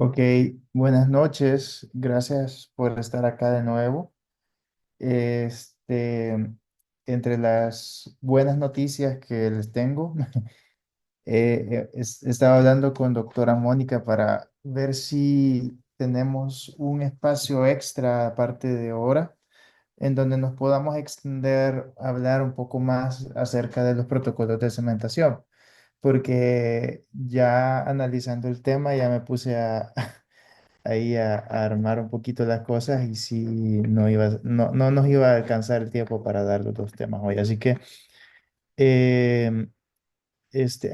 Ok, buenas noches. Gracias por estar acá de nuevo. Este, entre las buenas noticias que les tengo, estaba hablando con doctora Mónica para ver si tenemos un espacio extra aparte de hora en donde nos podamos extender a hablar un poco más acerca de los protocolos de cementación, porque ya analizando el tema ya me puse ahí a armar un poquito las cosas y si no nos iba a alcanzar el tiempo para dar los dos temas hoy. Así que em,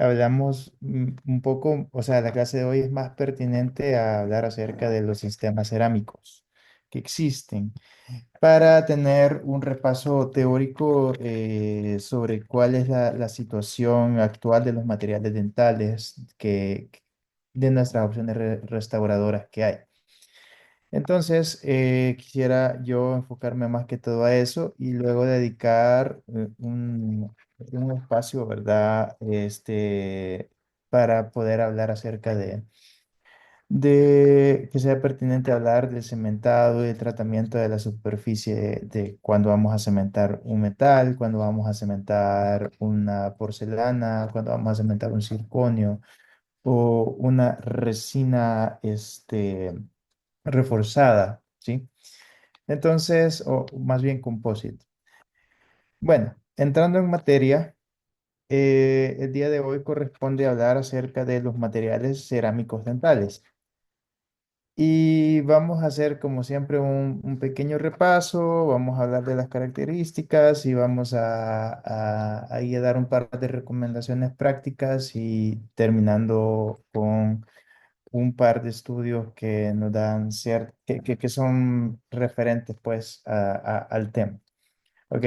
hablamos un poco, o sea, la clase de hoy es más pertinente a hablar acerca de los sistemas cerámicos que existen para tener un repaso teórico sobre cuál es la situación actual de los materiales dentales de nuestras opciones restauradoras que hay. Entonces, quisiera yo enfocarme más que todo a eso y luego dedicar un espacio, ¿verdad? Para poder hablar acerca de que sea pertinente hablar del cementado y el tratamiento de la superficie de cuando vamos a cementar un metal, cuando vamos a cementar una porcelana, cuando vamos a cementar un circonio o una resina, reforzada, ¿sí? Entonces, o más bien composite. Bueno, entrando en materia, el día de hoy corresponde hablar acerca de los materiales cerámicos dentales. Y vamos a hacer, como siempre, un pequeño repaso, vamos a hablar de las características y vamos ahí a dar un par de recomendaciones prácticas y terminando con un par de estudios que nos dan que son referentes pues al tema. Ok.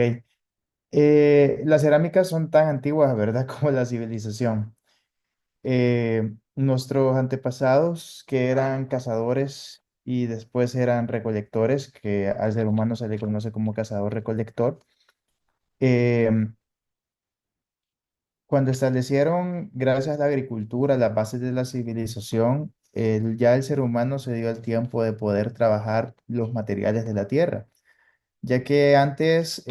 Las cerámicas son tan antiguas, ¿verdad? Como la civilización. Nuestros antepasados, que eran cazadores y después eran recolectores, que al ser humano se le conoce como cazador-recolector, em, cuando establecieron, gracias a la agricultura, las bases de la civilización, ya el ser humano se dio el tiempo de poder trabajar los materiales de la tierra, ya que antes,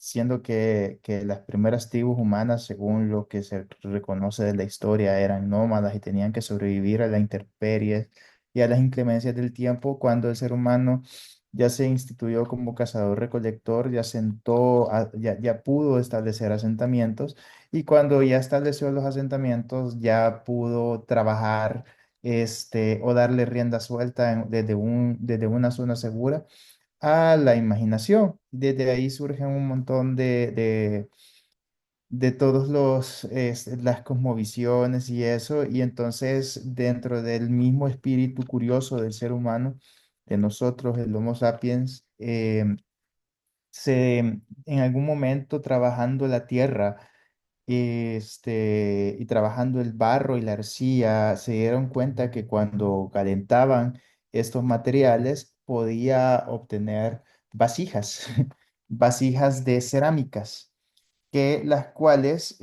siendo que las primeras tribus humanas, según lo que se reconoce de la historia, eran nómadas y tenían que sobrevivir a la intemperie y a las inclemencias del tiempo, cuando el ser humano ya se instituyó como cazador-recolector, ya pudo establecer asentamientos y cuando ya estableció los asentamientos, ya pudo trabajar o darle rienda suelta desde una zona segura a la imaginación. Desde ahí surgen un montón de todos las cosmovisiones y eso, y entonces dentro del mismo espíritu curioso del ser humano, de nosotros, el Homo sapiens, en algún momento trabajando la tierra, y trabajando el barro y la arcilla, se dieron cuenta que cuando calentaban estos materiales podía obtener vasijas, vasijas de cerámicas que las cuales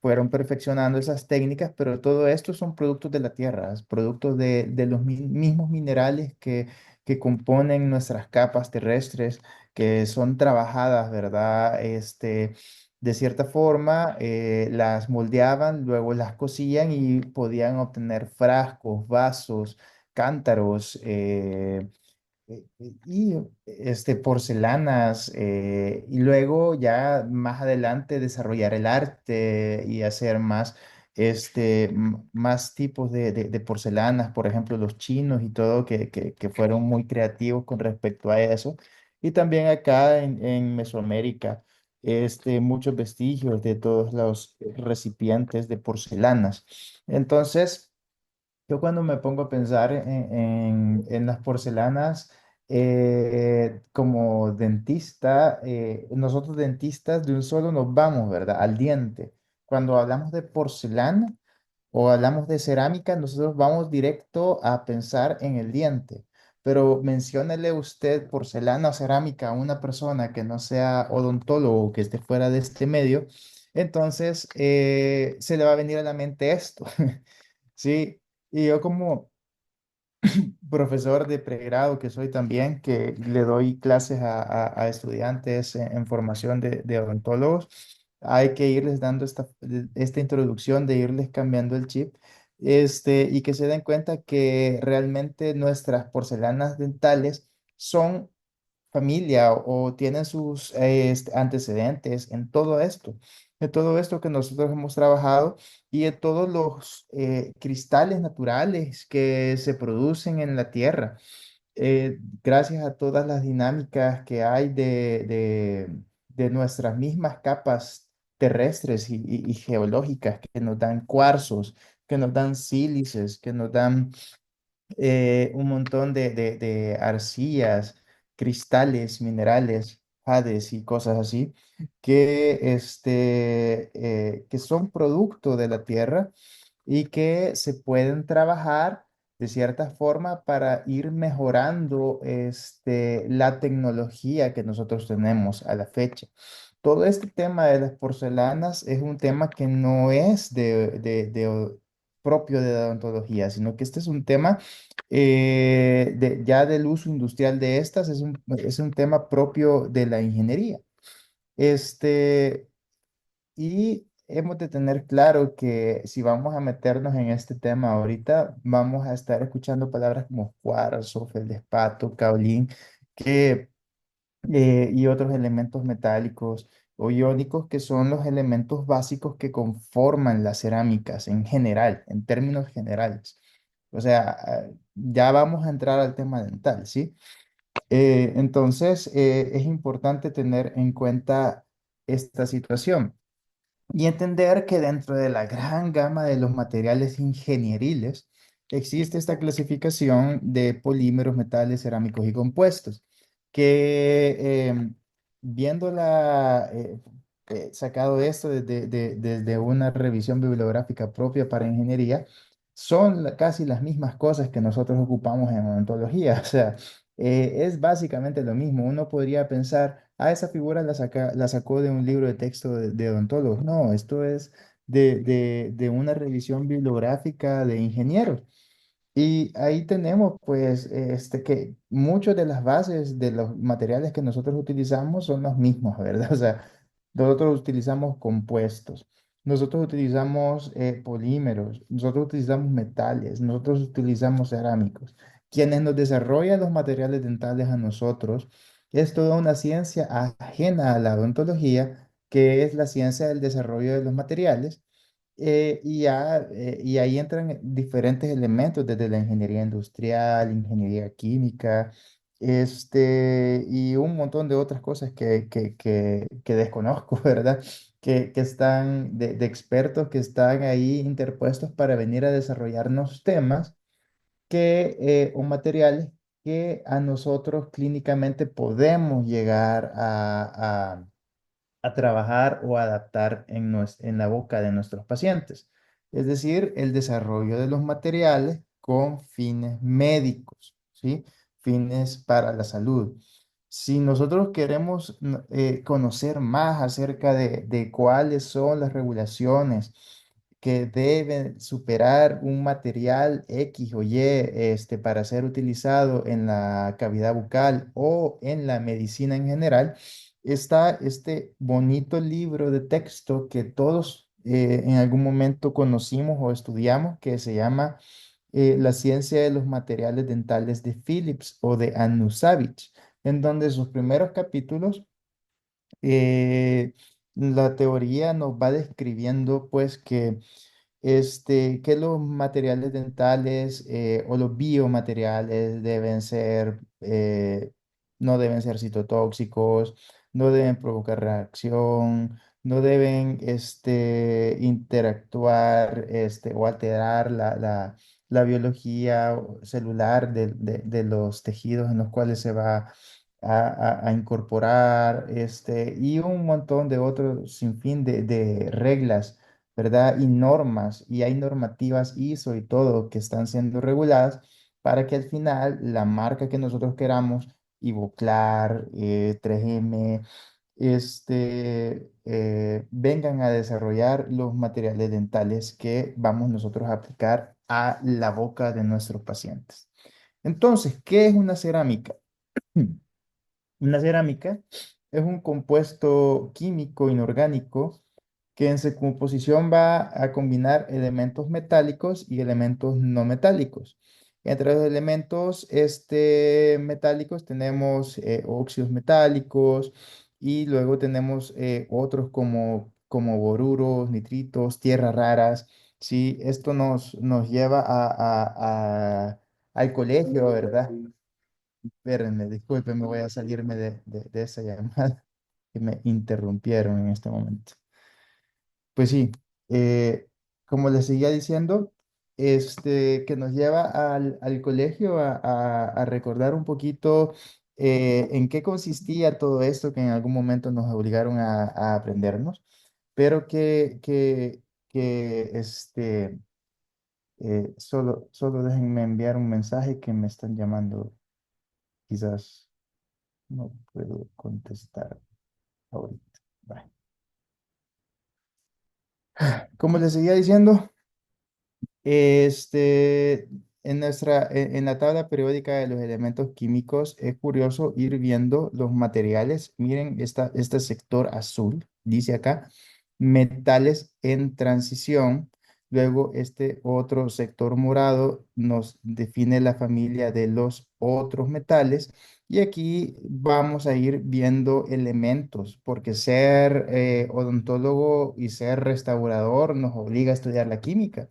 fueron perfeccionando esas técnicas, pero todo esto son productos de la tierra, es productos de los mismos minerales que componen nuestras capas terrestres, que son trabajadas, ¿verdad? De cierta forma, las moldeaban, luego las cosían y podían obtener frascos, vasos, cántaros, porcelanas, y luego ya más adelante desarrollar el arte y hacer más tipos de porcelanas, por ejemplo, los chinos y todo, que fueron muy creativos con respecto a eso. Y también acá en Mesoamérica, muchos vestigios de todos los recipientes de porcelanas. Entonces, yo cuando me pongo a pensar en las porcelanas, como dentista, nosotros dentistas de un solo nos vamos, ¿verdad? Al diente. Cuando hablamos de porcelana o hablamos de cerámica, nosotros vamos directo a pensar en el diente. Pero menciónele usted porcelana o cerámica a una persona que no sea odontólogo o que esté fuera de este medio, Entonces, se le va a venir a la mente esto, ¿sí? Y yo como profesor de pregrado que soy también, que le doy clases a estudiantes en formación de odontólogos, hay que irles dando esta introducción de irles cambiando el chip, y que se den cuenta que realmente nuestras porcelanas dentales son familia o tienen sus antecedentes en todo esto que nosotros hemos trabajado y en todos los cristales naturales que se producen en la Tierra. Gracias a todas las dinámicas que hay de nuestras mismas capas terrestres y geológicas que nos dan cuarzos, que nos dan sílices, que nos dan un montón de arcillas, cristales, minerales, jades y cosas así, que son producto de la tierra y que se pueden trabajar de cierta forma para ir mejorando la tecnología que nosotros tenemos a la fecha. Todo este tema de las porcelanas es un tema que no es propio de la odontología, sino que este es un tema ya del uso industrial de estas, es un tema propio de la ingeniería. Este, y hemos de tener claro que si vamos a meternos en este tema ahorita, vamos a estar escuchando palabras como cuarzo, feldespato, caolín, que, y otros elementos metálicos o iónicos que son los elementos básicos que conforman las cerámicas en general, en términos generales. O sea, ya vamos a entrar al tema dental, ¿sí? Entonces, es importante tener en cuenta esta situación. Y entender que dentro de la gran gama de los materiales ingenieriles existe esta clasificación de polímeros, metales, cerámicos y compuestos, que viéndola, sacado esto desde una revisión bibliográfica propia para ingeniería, son casi las mismas cosas que nosotros ocupamos en odontología. O sea, es básicamente lo mismo. Uno podría pensar, esa figura la sacó de un libro de texto de odontólogos. No, esto es de una revisión bibliográfica de ingenieros. Y ahí tenemos, pues, que muchas de las bases de los materiales que nosotros utilizamos son los mismos, ¿verdad? O sea, nosotros utilizamos compuestos, nosotros utilizamos polímeros, nosotros utilizamos metales, nosotros utilizamos cerámicos. Quienes nos desarrollan los materiales dentales a nosotros es toda una ciencia ajena a la odontología, que es la ciencia del desarrollo de los materiales y ahí entran diferentes elementos, desde la ingeniería industrial, ingeniería química, y un montón de otras cosas que desconozco, ¿verdad? Que están de expertos que están ahí interpuestos para venir a desarrollarnos temas o materiales que a nosotros clínicamente podemos llegar a trabajar o adaptar en la boca de nuestros pacientes. Es decir, el desarrollo de los materiales con fines médicos, ¿sí? Fines para la salud. Si nosotros queremos conocer más acerca de cuáles son las regulaciones que deben superar un material X o Y para ser utilizado en la cavidad bucal o en la medicina en general, está este bonito libro de texto que todos en algún momento conocimos o estudiamos, que se llama La ciencia de los materiales dentales de Phillips o de Anusavich, en donde sus primeros capítulos, la teoría nos va describiendo pues que los materiales dentales o los biomateriales no deben ser citotóxicos, no deben provocar reacción, no deben interactuar o alterar la biología celular de los tejidos en los cuales se va a incorporar, y un montón de otros sinfín de reglas, ¿verdad? Y normas, y hay normativas ISO y todo que están siendo reguladas para que al final la marca que nosotros queramos, Ivoclar, 3M, vengan a desarrollar los materiales dentales que vamos nosotros a aplicar a la boca de nuestros pacientes. Entonces, ¿qué es una cerámica? Una cerámica es un compuesto químico inorgánico que en su composición va a combinar elementos metálicos y elementos no metálicos. Entre los elementos metálicos tenemos óxidos metálicos y luego tenemos otros como boruros, nitritos, tierras raras. ¿Sí? Esto nos lleva al colegio, ¿verdad? Espérenme, disculpen, me voy a salirme de esa llamada que me interrumpieron en este momento. Pues sí, como les seguía diciendo, que nos lleva al colegio a recordar un poquito en qué consistía todo esto que en algún momento nos obligaron a aprendernos, pero solo déjenme enviar un mensaje que me están llamando, quizás no puedo contestar ahorita. Bye. Como les seguía diciendo, Este, en la tabla periódica de los elementos químicos es curioso ir viendo los materiales. Miren este sector azul, dice acá, metales en transición. Luego este otro sector morado nos define la familia de los otros metales. Y aquí vamos a ir viendo elementos, porque ser odontólogo y ser restaurador nos obliga a estudiar la química.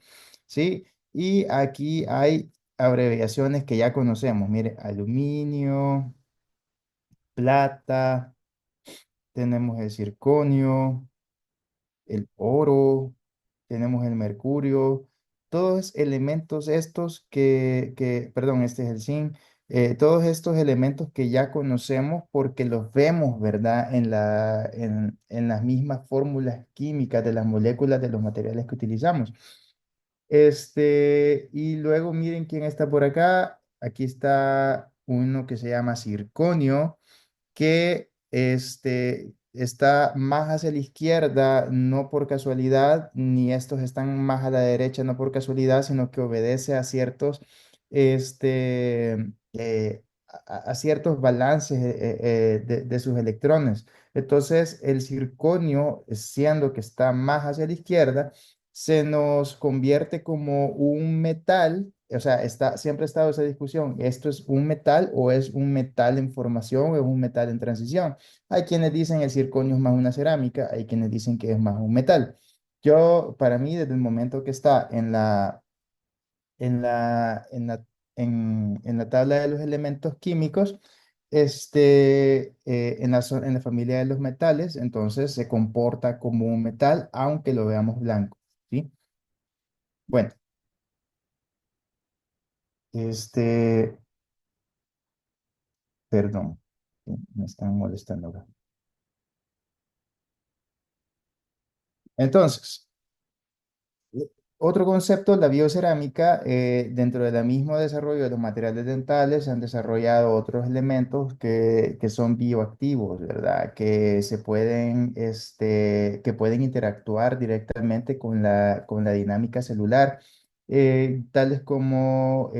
¿Sí? Y aquí hay abreviaciones que ya conocemos. Mire, aluminio, plata, tenemos el circonio, el oro, tenemos el mercurio, todos elementos estos perdón, este es el zinc, todos estos elementos que ya conocemos porque los vemos, ¿verdad? En las mismas fórmulas químicas de las moléculas de los materiales que utilizamos. Y luego miren quién está por acá. Aquí está uno que se llama circonio, que está más hacia la izquierda, no por casualidad, ni estos están más a la derecha, no por casualidad, sino que obedece a ciertos, a ciertos balances de sus electrones. Entonces, el circonio, siendo que está más hacia la izquierda, se nos convierte como un metal, o sea, siempre ha estado esa discusión, ¿esto es un metal o es un metal en formación o es un metal en transición? Hay quienes dicen el circonio es más una cerámica, hay quienes dicen que es más un metal. Para mí, desde el momento que está en la, en la, en la tabla de los elementos químicos, en la familia de los metales, entonces se comporta como un metal, aunque lo veamos blanco, ¿sí? Bueno, este, perdón, me están molestando acá. Entonces, otro concepto, la biocerámica, dentro del mismo desarrollo de los materiales dentales, se han desarrollado otros elementos que son bioactivos, ¿verdad? Que pueden interactuar directamente con la dinámica celular, tales como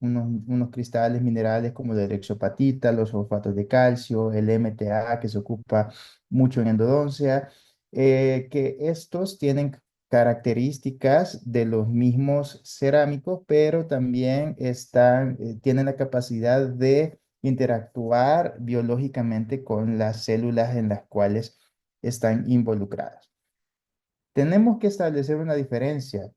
unos cristales minerales como la erexopatita, los sulfatos de calcio, el MTA, que se ocupa mucho en endodoncia, que estos tienen características de los mismos cerámicos, pero también tienen la capacidad de interactuar biológicamente con las células en las cuales están involucradas. Tenemos que establecer una diferencia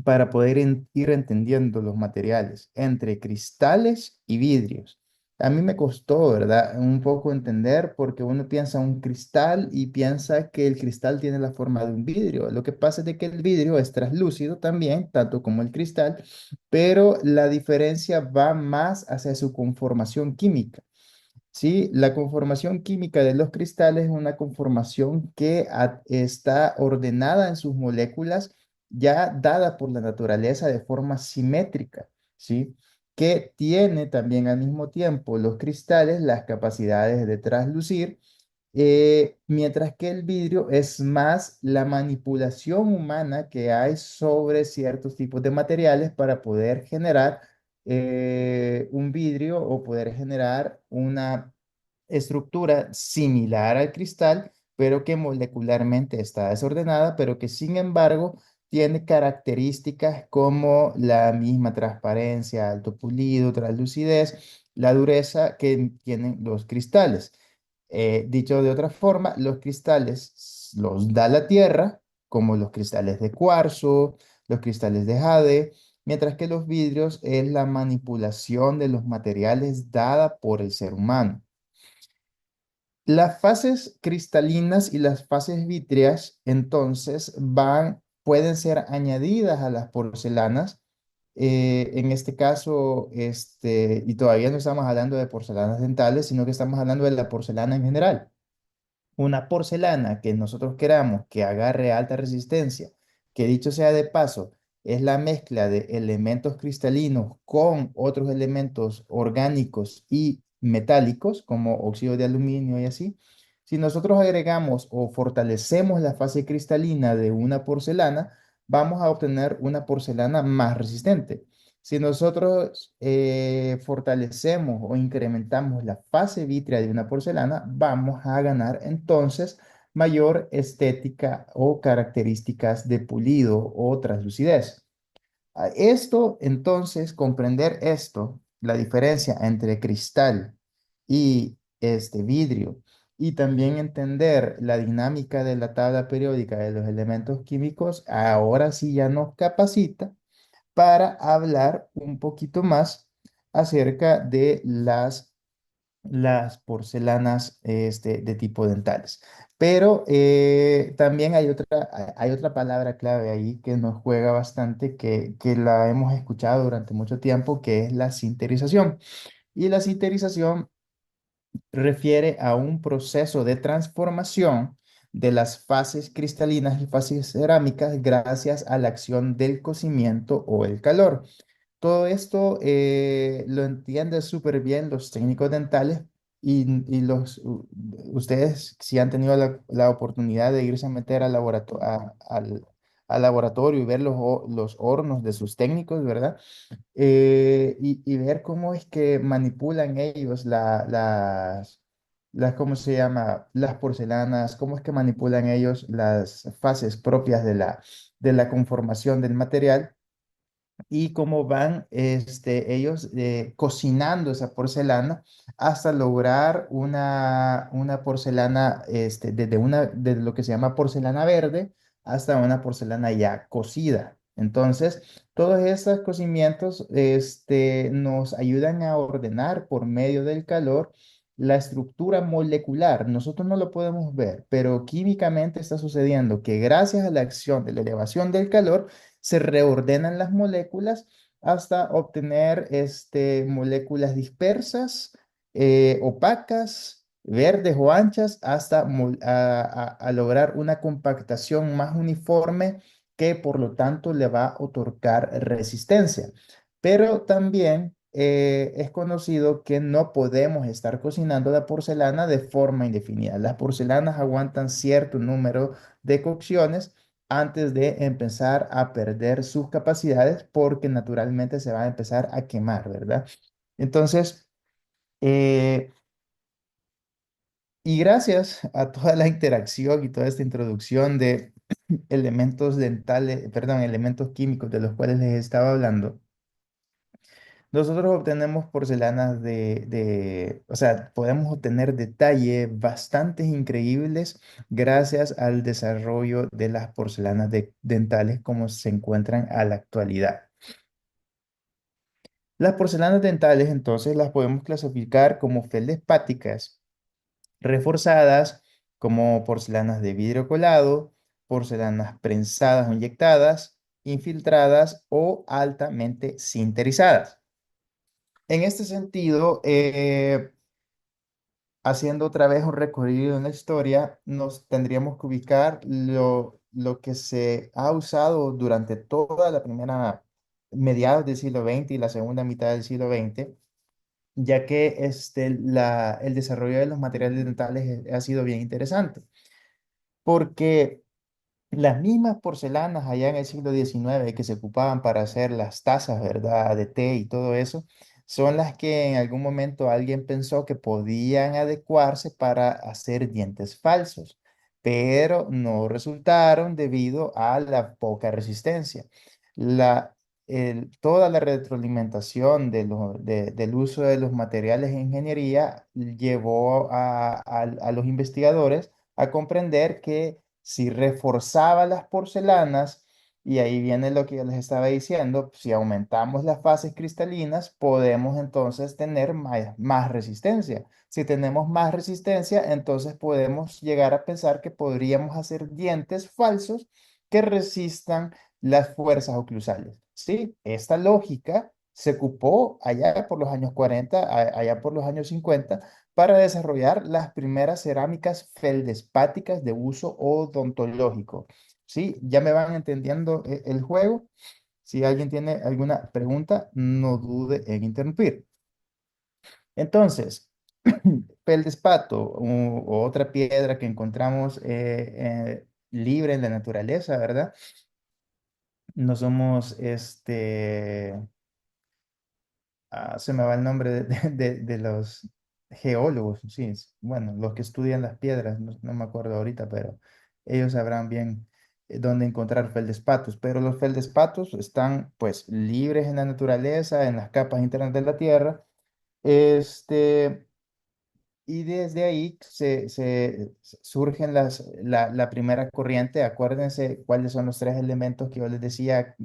para poder ir entendiendo los materiales entre cristales y vidrios. A mí me costó, ¿verdad? Un poco entender porque uno piensa un cristal y piensa que el cristal tiene la forma de un vidrio. Lo que pasa es de que el vidrio es translúcido también, tanto como el cristal, pero la diferencia va más hacia su conformación química. Sí, la conformación química de los cristales es una conformación que está ordenada en sus moléculas, ya dada por la naturaleza de forma simétrica, ¿sí? que tiene también al mismo tiempo los cristales las capacidades de traslucir, mientras que el vidrio es más la manipulación humana que hay sobre ciertos tipos de materiales para poder generar un vidrio o poder generar una estructura similar al cristal, pero que molecularmente está desordenada, pero que sin embargo tiene características como la misma transparencia, alto pulido, translucidez, la dureza que tienen los cristales. Dicho de otra forma, los cristales los da la Tierra, como los cristales de cuarzo, los cristales de jade, mientras que los vidrios es la manipulación de los materiales dada por el ser humano. Las fases cristalinas y las fases vítreas, entonces, pueden ser añadidas a las porcelanas. En este caso, y todavía no estamos hablando de porcelanas dentales, sino que estamos hablando de la porcelana en general. Una porcelana que nosotros queramos que agarre alta resistencia, que dicho sea de paso, es la mezcla de elementos cristalinos con otros elementos orgánicos y metálicos, como óxido de aluminio y así. Si nosotros agregamos o fortalecemos la fase cristalina de una porcelana, vamos a obtener una porcelana más resistente. Si nosotros fortalecemos o incrementamos la fase vítrea de una porcelana, vamos a ganar entonces mayor estética o características de pulido o translucidez. Esto, entonces, comprender esto, la diferencia entre cristal y este vidrio, y también entender la dinámica de la tabla periódica de los elementos químicos, ahora sí ya nos capacita para hablar un poquito más acerca de las porcelanas de tipo dentales. Pero también hay otra palabra clave ahí que nos juega bastante, que la hemos escuchado durante mucho tiempo, que es la sinterización. Y la sinterización refiere a un proceso de transformación de las fases cristalinas y fases cerámicas gracias a la acción del cocimiento o el calor. Todo esto lo entienden súper bien los técnicos dentales y ustedes, si han tenido la oportunidad de irse a meter al laboratorio y ver los hornos de sus técnicos, ¿verdad? Y ver cómo es que manipulan ellos ¿cómo se llama? Las porcelanas, cómo es que manipulan ellos las fases propias de la conformación del material y cómo van ellos cocinando esa porcelana hasta lograr una porcelana, desde lo que se llama porcelana verde hasta una porcelana ya cocida. Entonces, todos estos cocimientos nos ayudan a ordenar por medio del calor la estructura molecular. Nosotros no lo podemos ver, pero químicamente está sucediendo que gracias a la acción de la elevación del calor, se reordenan las moléculas hasta obtener moléculas dispersas, opacas, verdes o anchas, hasta a lograr una compactación más uniforme que por lo tanto le va a otorgar resistencia. Pero también es conocido que no podemos estar cocinando la porcelana de forma indefinida. Las porcelanas aguantan cierto número de cocciones antes de empezar a perder sus capacidades porque naturalmente se va a empezar a quemar, ¿verdad? Entonces, eh, y gracias a toda la interacción y toda esta introducción de elementos dentales, perdón, elementos químicos de los cuales les estaba hablando, nosotros obtenemos porcelanas o sea, podemos obtener detalles bastante increíbles gracias al desarrollo de las porcelanas dentales como se encuentran a la actualidad. Las porcelanas dentales entonces las podemos clasificar como feldespáticas, reforzadas, como porcelanas de vidrio colado, porcelanas prensadas o inyectadas, infiltradas o altamente sinterizadas. En este sentido, haciendo otra vez un recorrido en la historia, nos tendríamos que ubicar lo que se ha usado durante toda la primera mediados del siglo XX y la segunda mitad del siglo XX, ya que el desarrollo de los materiales dentales ha sido bien interesante, porque las mismas porcelanas allá en el siglo XIX que se ocupaban para hacer las tazas, ¿verdad? De té y todo eso, son las que en algún momento alguien pensó que podían adecuarse para hacer dientes falsos, pero no resultaron debido a la poca resistencia. La, toda la retroalimentación del uso de los materiales en ingeniería llevó a los investigadores a comprender que si reforzaba las porcelanas, y ahí viene lo que yo les estaba diciendo, si aumentamos las fases cristalinas, podemos entonces tener más resistencia. Si tenemos más resistencia, entonces podemos llegar a pensar que podríamos hacer dientes falsos que resistan las fuerzas oclusales. Sí, esta lógica se ocupó allá por los años 40, allá por los años 50, para desarrollar las primeras cerámicas feldespáticas de uso odontológico. ¿Sí? ¿Ya me van entendiendo el juego? Si alguien tiene alguna pregunta, no dude en interrumpir. Entonces, feldespato o otra piedra que encontramos libre en la naturaleza, ¿verdad? No somos se me va el nombre de los geólogos, sí, bueno, los que estudian las piedras, no me acuerdo ahorita, pero ellos sabrán bien dónde encontrar feldespatos, pero los feldespatos están pues libres en la naturaleza, en las capas internas de la Tierra, este, y desde ahí surgen la primera corriente. Acuérdense cuáles son los tres elementos que yo les decía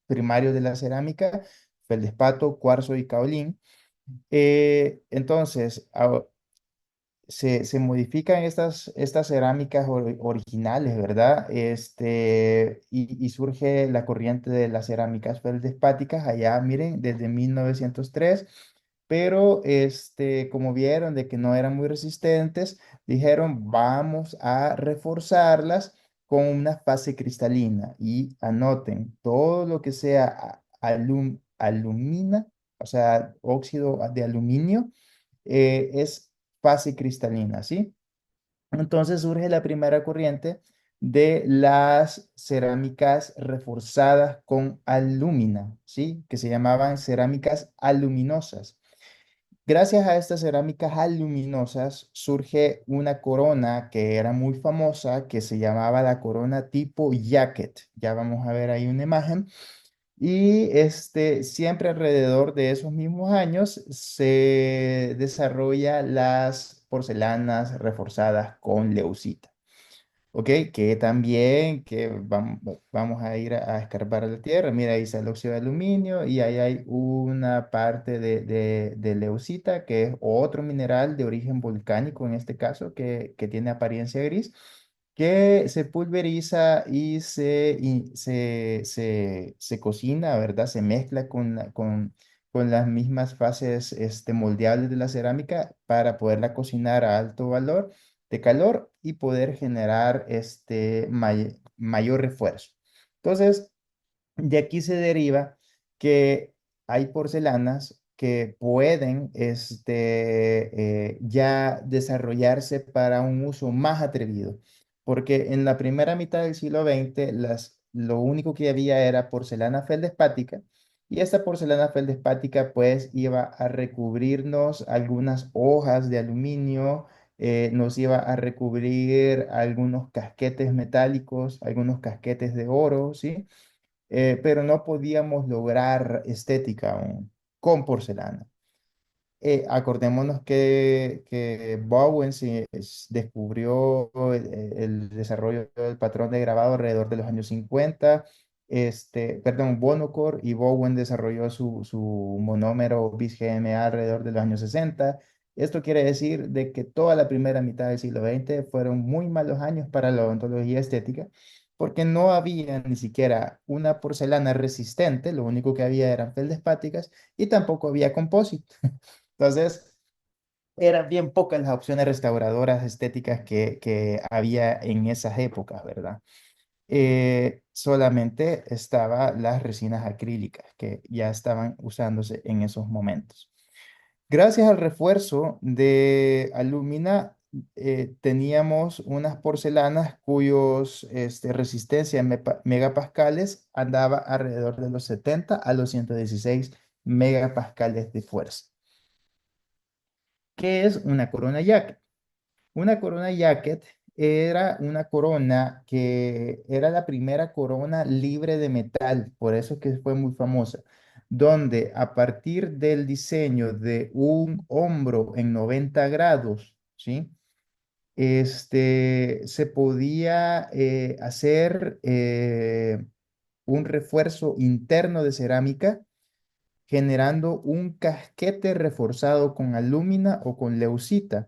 primarios de la cerámica: feldespato, cuarzo y caolín. Entonces, se modifican estas cerámicas originales, ¿verdad? Y surge la corriente de las cerámicas feldespáticas allá, miren, desde 1903, pero como vieron de que no eran muy resistentes, dijeron, vamos a reforzarlas con una fase cristalina. Y anoten, todo lo que sea alumina, o sea, óxido de aluminio, es fase cristalina, ¿sí? Entonces surge la primera corriente de las cerámicas reforzadas con alúmina, ¿sí? Que se llamaban cerámicas aluminosas. Gracias a estas cerámicas aluminosas surge una corona que era muy famosa, que se llamaba la corona tipo jacket. Ya vamos a ver ahí una imagen. Y siempre alrededor de esos mismos años se desarrolla las porcelanas reforzadas con leucita. ¿Ok? Que también que vamos a ir a escarbar a la tierra. Mira, ahí está el óxido de aluminio y ahí hay una parte de leucita, que es otro mineral de origen volcánico en este caso, que tiene apariencia gris, que se pulveriza y se cocina, ¿verdad? Se mezcla con las mismas fases moldeables de la cerámica para poderla cocinar a alto valor de calor y poder generar mayor refuerzo. Entonces, de aquí se deriva que hay porcelanas que pueden ya desarrollarse para un uso más atrevido, porque en la primera mitad del siglo XX lo único que había era porcelana feldespática, y esta porcelana feldespática pues iba a recubrirnos algunas hojas de aluminio, nos iba a recubrir algunos casquetes metálicos, algunos casquetes de oro, ¿sí? Pero no podíamos lograr estética aún con porcelana. Acordémonos que Bowen descubrió el desarrollo del patrón de grabado alrededor de los años 50. Perdón, Bonocor y Bowen desarrolló su monómero BIS-GMA alrededor de los años 60. Esto quiere decir de que toda la primera mitad del siglo XX fueron muy malos años para la odontología estética, porque no había ni siquiera una porcelana resistente, lo único que había eran feldespáticas y tampoco había composite. Entonces, eran bien pocas las opciones restauradoras estéticas que había en esas épocas, ¿verdad? solamente estaban las resinas acrílicas que ya estaban usándose en esos momentos. Gracias al refuerzo de alúmina, teníamos unas porcelanas cuyos resistencia en megapascales andaba alrededor de los 70 a los 116 megapascales de fuerza. ¿Qué es una corona jacket? Una corona jacket era una corona que era la primera corona libre de metal, por eso es que fue muy famosa, donde a partir del diseño de un hombro en 90 grados, ¿sí? Se podía hacer un refuerzo interno de cerámica generando un casquete reforzado con alúmina o con leucita.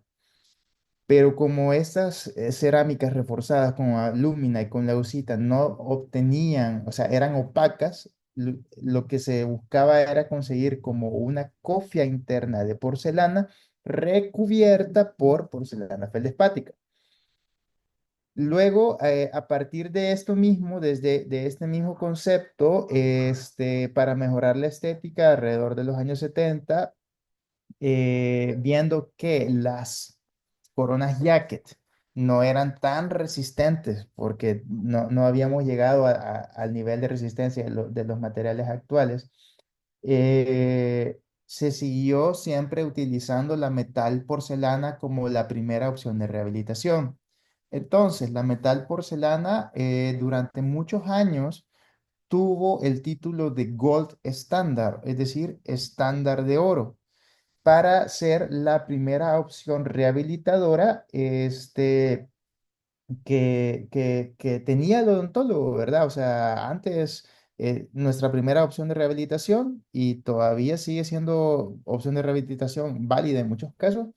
Pero como estas cerámicas reforzadas con alúmina y con leucita no obtenían, o sea, eran opacas, lo que se buscaba era conseguir como una cofia interna de porcelana recubierta por porcelana feldespática. Luego, a partir de esto mismo, desde de este mismo concepto, para mejorar la estética alrededor de los años 70, viendo que las coronas jacket no eran tan resistentes porque no habíamos llegado al nivel de resistencia de los materiales actuales, se siguió siempre utilizando la metal porcelana como la primera opción de rehabilitación. Entonces, la metal porcelana durante muchos años tuvo el título de Gold Standard, es decir, estándar de oro para ser la primera opción rehabilitadora que tenía el odontólogo, ¿verdad? O sea, antes nuestra primera opción de rehabilitación y todavía sigue siendo opción de rehabilitación válida en muchos casos,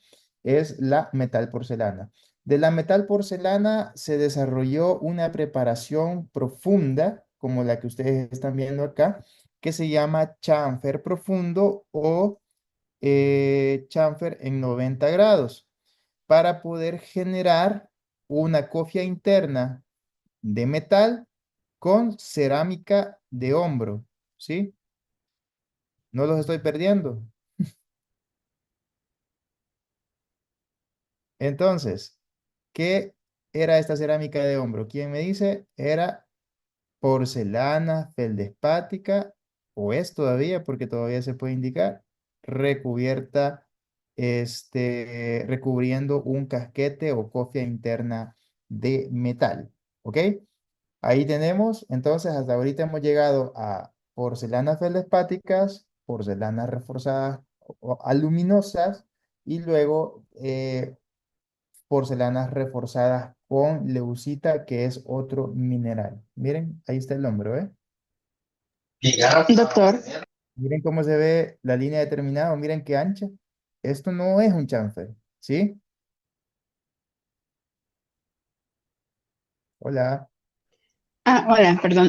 es la metal porcelana. De la metal porcelana se desarrolló una preparación profunda, como la que ustedes están viendo acá, que se llama chamfer profundo o chamfer en 90 grados para poder generar una cofia interna de metal con cerámica de hombro, ¿sí? No los estoy perdiendo. Entonces, ¿qué era esta cerámica de hombro? ¿Quién me dice? Era porcelana feldespática, o es todavía, porque todavía se puede indicar, recubierta, recubriendo un casquete o cofia interna de metal. ¿Ok? Ahí tenemos, entonces, hasta ahorita hemos llegado a porcelanas feldespáticas, porcelanas reforzadas o aluminosas, y luego porcelanas reforzadas con leucita, que es otro mineral. Miren, ahí está el hombro, ¿eh? Doctor, Miren cómo se ve la línea determinada, miren qué ancha. Esto no es un chanfer, ¿sí? Hola. hola, perdón.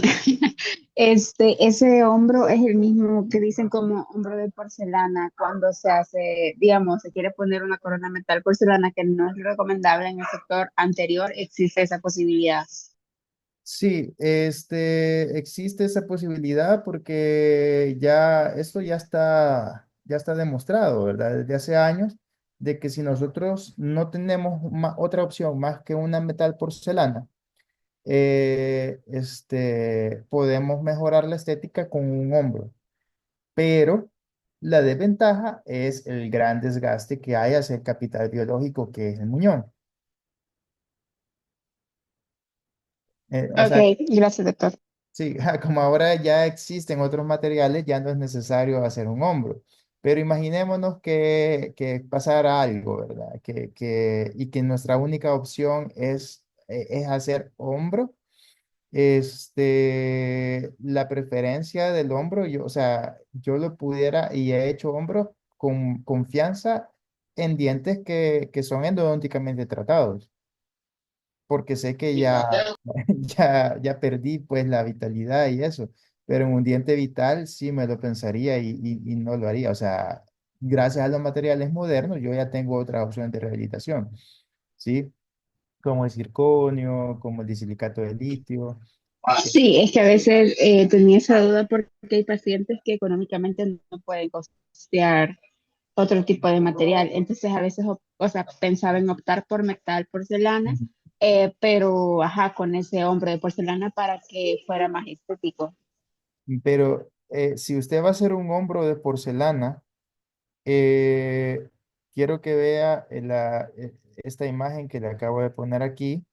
Ese hombro es el mismo que dicen como hombro de porcelana cuando se hace, digamos, se quiere poner una corona metal porcelana que no es recomendable en el sector anterior, existe esa posibilidad. Sí, existe esa posibilidad porque ya esto ya está demostrado, ¿verdad? Desde hace años, de que si nosotros no tenemos otra opción más que una metal porcelana, podemos mejorar la estética con un hombro, pero la desventaja es el gran desgaste que hay hacia el capital biológico que es el muñón. O Ok, sea, gracias, doctor. sí, como ahora ya existen otros materiales, ya no es necesario hacer un hombro. Pero imaginémonos que pasara algo, ¿verdad? Y que nuestra única opción es hacer hombro. La preferencia del hombro, yo, o sea, yo lo pudiera y he hecho hombro con confianza en dientes que son endodónticamente tratados, porque sé que ya perdí pues la vitalidad y eso, pero en un diente vital sí me lo pensaría y no lo haría. O sea, gracias a los materiales modernos, yo ya tengo otra opción de rehabilitación, ¿sí? Como el circonio, como el disilicato de litio. Sí, es que a veces tenía esa duda porque hay pacientes que económicamente no pueden costear otro tipo de material. Entonces a veces, o sea, pensaba en optar por metal, porcelana, Ujú. pero ajá, con ese hombro de porcelana para que fuera más estético. Pero si usted va a hacer un hombro de porcelana, eh, quiero que vea esta imagen que le acabo de poner aquí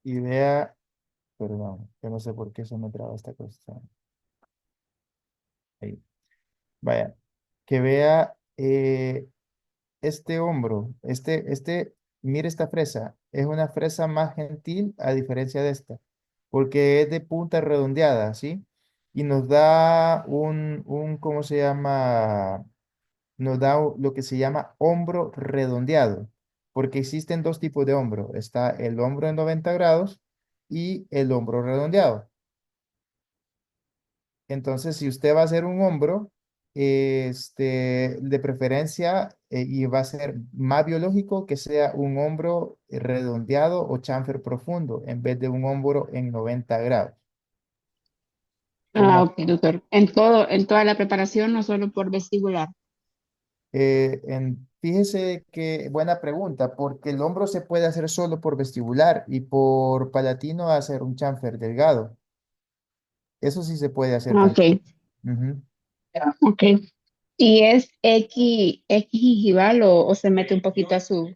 y vea, perdón, yo no sé por qué se me traba esta cosa. Ahí. Vaya, que vea este hombro, mire esta fresa, es una fresa más gentil a diferencia de esta, porque es de punta redondeada, ¿sí? Y nos da ¿cómo se llama? Nos da lo que se llama hombro redondeado, porque existen dos tipos de hombro, está el hombro en 90 grados y el hombro redondeado. Entonces, si usted va a hacer un hombro, de preferencia, y va a ser más biológico que sea un hombro redondeado o chamfer profundo en vez de un hombro en 90 grados. Ah, Como, ok, doctor. En todo, en toda la preparación, no solo por vestibular. fíjese que buena pregunta, porque el hombro se puede hacer solo por vestibular y por palatino hacer un chamfer delgado. Eso sí se puede hacer Ah, ok, también. Ujú. ok. ¿Y es X gingival o se mete un poquito a su...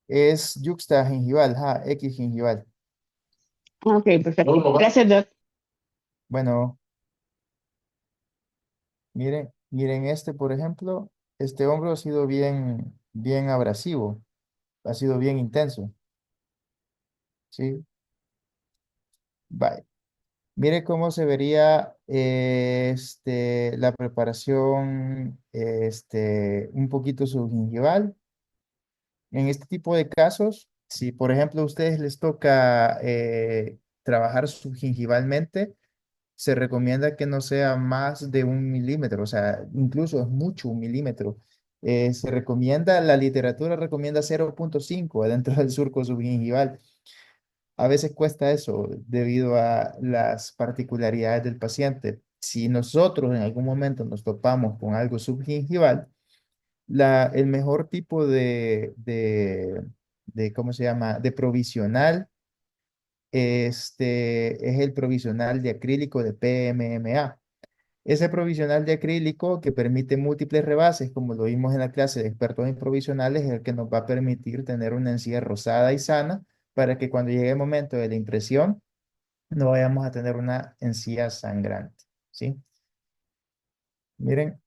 Es yuxta gingival, X gingival. Ah, ok, perfecto. Gracias, doc. Bueno. Miren por ejemplo, este hombro ha sido bien abrasivo, ha sido bien intenso, ¿sí? Vale. Mire cómo se vería la preparación, un poquito subgingival. En este tipo de casos, si por ejemplo a ustedes les toca trabajar subgingivalmente, se recomienda que no sea más de 1 milímetro, o sea, incluso es mucho 1 milímetro. La literatura recomienda 0,5 adentro del surco subgingival. A veces cuesta eso debido a las particularidades del paciente. Si nosotros en algún momento nos topamos con algo subgingival, el mejor tipo ¿cómo se llama? De provisional, es el provisional de acrílico de PMMA. Ese provisional de acrílico que permite múltiples rebases, como lo vimos en la clase de expertos en provisionales, es el que nos va a permitir tener una encía rosada y sana para que cuando llegue el momento de la impresión no vayamos a tener una encía sangrante, ¿sí? Miren,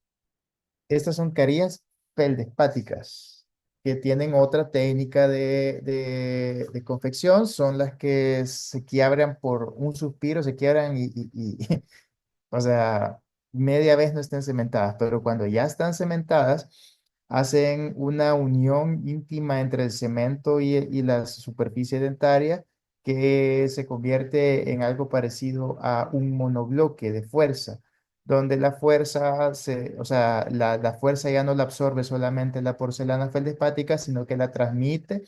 estas son carillas feldespáticas que tienen otra técnica de confección, son las que se quiebran por un suspiro, se quiebran o sea, media vez no estén cementadas, pero cuando ya están cementadas, hacen una unión íntima entre el cemento y la superficie dentaria que se convierte en algo parecido a un monobloque de fuerza, donde o sea, la fuerza ya no la absorbe solamente la porcelana feldespática, sino que la transmite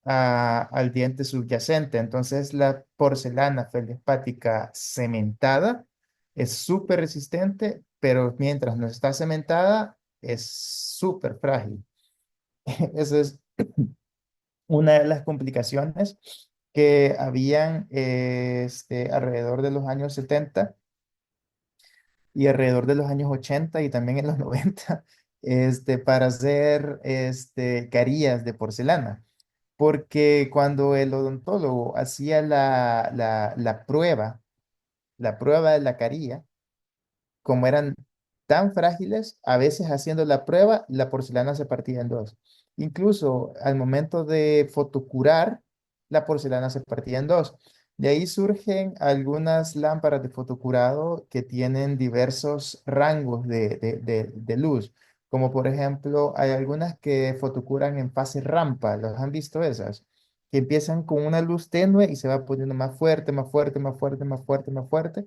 al diente subyacente. Entonces, la porcelana feldespática cementada es súper resistente, pero mientras no está cementada, es súper frágil. Esa es una de las complicaciones que habían alrededor de los años 70 y alrededor de los años 80 y también en los 90 para hacer carillas de porcelana. Porque cuando el odontólogo hacía la prueba de la carilla, como eran tan frágiles, a veces haciendo la prueba, la porcelana se partía en dos. Incluso al momento de fotocurar, la porcelana se partía en dos. De ahí surgen algunas lámparas de fotocurado que tienen diversos rangos de luz, como por ejemplo, hay algunas que fotocuran en fase rampa, ¿los han visto esas? Que empiezan con una luz tenue y se va poniendo más fuerte, más fuerte, más fuerte, más fuerte, más fuerte,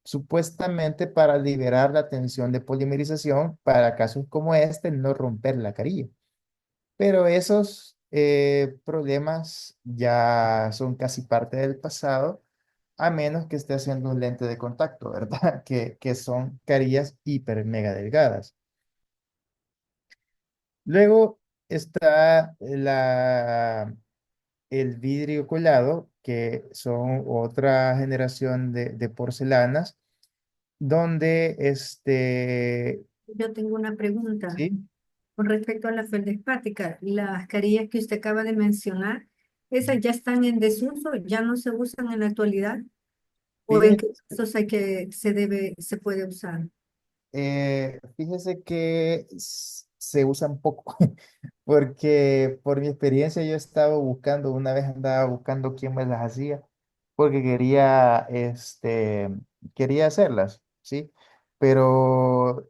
supuestamente para liberar la tensión de polimerización para casos como este, no romper la carilla. Pero problemas ya son casi parte del pasado, a menos que esté haciendo un lente de contacto, ¿verdad? Que son carillas hiper mega delgadas. Luego está el vidrio colado, que son otra generación de porcelanas, donde Yo tengo una pregunta sí, con respecto a la feldespática. Las carillas que usted acaba de mencionar, ¿esas ya están en desuso? ¿Ya no se usan en la actualidad? ¿O en fíjese, qué casos se puede usar? fíjese que se usan poco, porque por mi experiencia yo estaba buscando, una vez andaba buscando quién me las hacía, porque quería hacerlas, ¿sí? Pero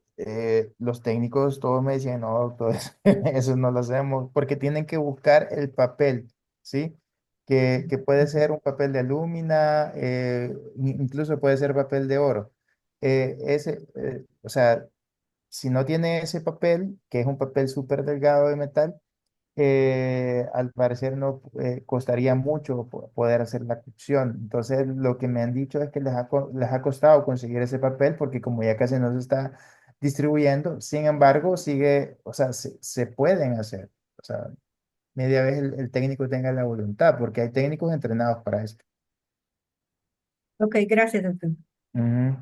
los técnicos todos me decían, no, doctor, eso no lo hacemos, porque tienen que buscar el papel, ¿sí? Que puede ser un papel de alúmina, incluso puede ser papel de oro. O sea, si no tiene ese papel, que es un papel súper delgado de metal, al parecer no costaría mucho poder hacer la cocción. Entonces, lo que me han dicho es que les ha costado conseguir ese papel porque como ya casi no se está distribuyendo, sin embargo, sigue, o sea, se pueden hacer. O sea, media vez el técnico tenga la voluntad, porque hay técnicos entrenados para eso. Ok, gracias, doctor. Ujú.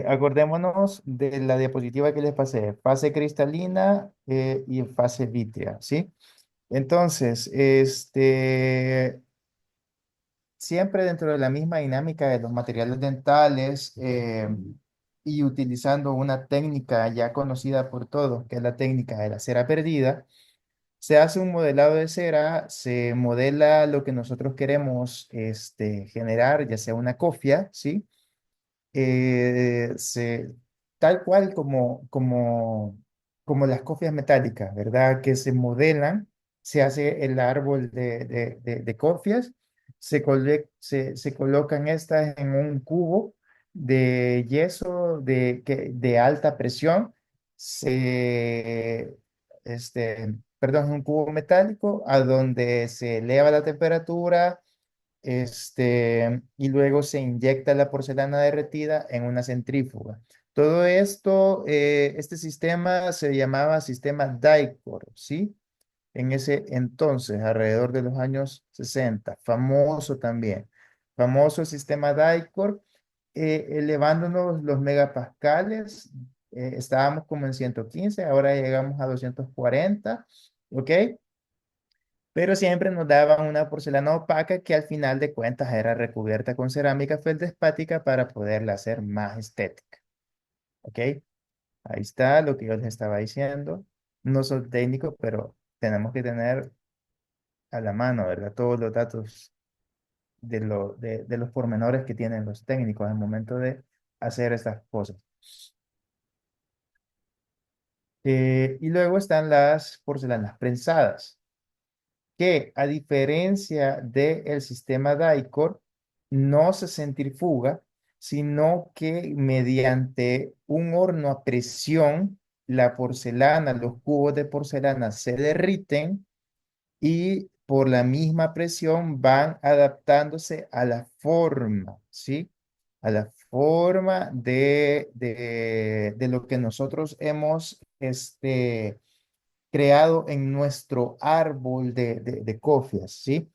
Acordémonos de la diapositiva que les pasé, fase cristalina y fase vítrea, ¿sí? Entonces, siempre dentro de la misma dinámica de los materiales dentales y utilizando una técnica ya conocida por todos, que es la técnica de la cera perdida, se hace un modelado de cera, se modela lo que nosotros queremos generar, ya sea una cofia, ¿sí? eh, se, Tal cual como las cofias metálicas, ¿verdad? Que se modelan, se hace el árbol de cofias, se colocan estas en un cubo de yeso de alta presión, perdón, un cubo metálico a donde se eleva la temperatura y luego se inyecta la porcelana derretida en una centrífuga. Todo esto, este sistema se llamaba sistema Dicor, ¿sí? En ese entonces, alrededor de los años 60, famoso también, famoso el sistema Dicor, elevándonos los megapascales, estábamos como en 115, ahora llegamos a 240, ¿ok? Pero siempre nos daban una porcelana opaca que al final de cuentas era recubierta con cerámica feldespática para poderla hacer más estética. ¿Ok? Ahí está lo que yo les estaba diciendo. No soy técnico, pero tenemos que tener a la mano, ¿verdad? Todos los datos de los pormenores que tienen los técnicos al momento de hacer estas cosas. Y luego están las porcelanas prensadas, que a diferencia del sistema Dicor, no se centrifuga, sino que mediante un horno a presión, la porcelana, los cubos de porcelana se derriten y por la misma presión van adaptándose a la forma, ¿sí? A la forma de lo que nosotros hemos creado en nuestro árbol de cofias, ¿sí?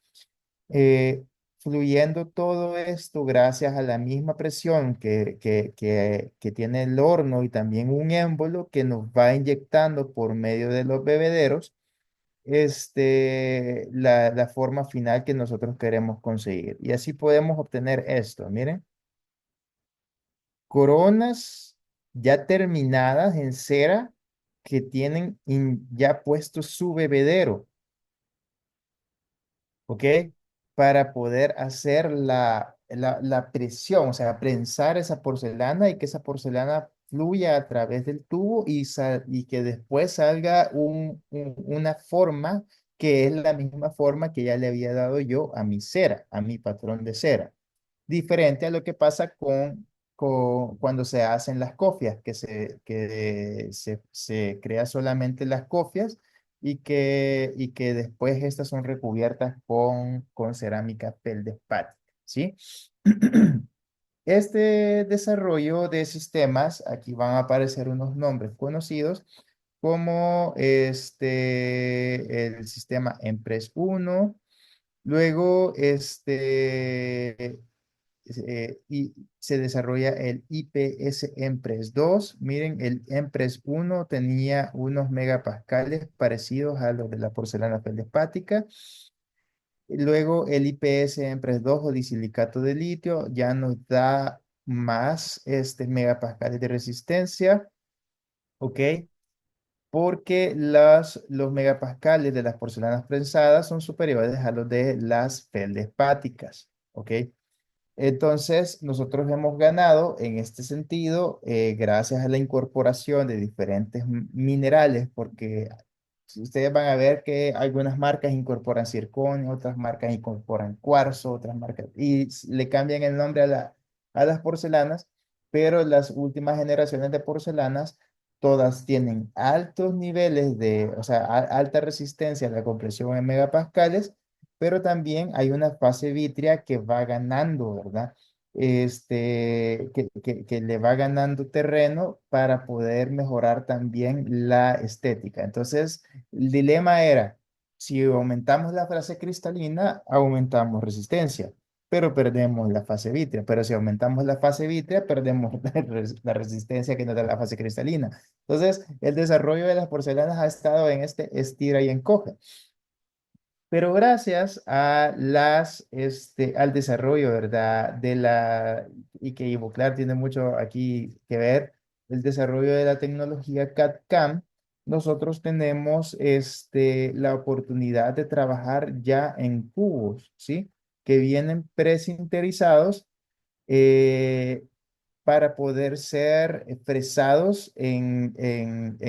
Eh, Fluyendo todo esto gracias a la misma presión que tiene el horno y también un émbolo que nos va inyectando por medio de los bebederos, la forma final que nosotros queremos conseguir. Y así podemos obtener esto, miren, coronas ya terminadas en cera que tienen ya puesto su bebedero. ¿Ok? Para poder hacer la presión, o sea, prensar esa porcelana y que esa porcelana fluya a través del tubo y que después salga una forma que es la misma forma que ya le había dado yo a mi cera, a mi patrón de cera. Diferente a lo que pasa cuando se hacen las cofias, que se crea solamente las cofias y que después estas son recubiertas con cerámica feldespática, ¿sí? Este desarrollo de sistemas, aquí van a aparecer unos nombres conocidos como el sistema Empress 1, luego y se desarrolla el IPS Empress 2. Miren, el Empress 1 tenía unos megapascales parecidos a los de la porcelana feldespática. Luego el IPS Empress 2 o disilicato de litio ya nos da más megapascales de resistencia, ¿ok? Porque los megapascales de las porcelanas prensadas son superiores a los de las feldespáticas, ¿ok? Entonces, nosotros hemos ganado en este sentido gracias a la incorporación de diferentes minerales, porque si ustedes van a ver que algunas marcas incorporan circonio, otras marcas incorporan cuarzo, otras marcas, y le cambian el nombre a las porcelanas, pero las últimas generaciones de porcelanas, todas tienen altos niveles o sea, alta resistencia a la compresión en megapascales, pero también hay una fase vítrea que va ganando, ¿verdad? Que le va ganando terreno para poder mejorar también la estética. Entonces, el dilema era, si aumentamos la fase cristalina, aumentamos resistencia, pero perdemos la fase vítrea. Pero si aumentamos la fase vítrea, perdemos la resistencia que nos da la fase cristalina. Entonces, el desarrollo de las porcelanas ha estado en este estira y encoge. Pero gracias a al desarrollo, ¿verdad? Y que Ivoclar tiene mucho aquí que ver, el desarrollo de la tecnología CAD-CAM, nosotros tenemos la oportunidad de trabajar ya en cubos, ¿sí? Que vienen presinterizados eh, para poder ser fresados en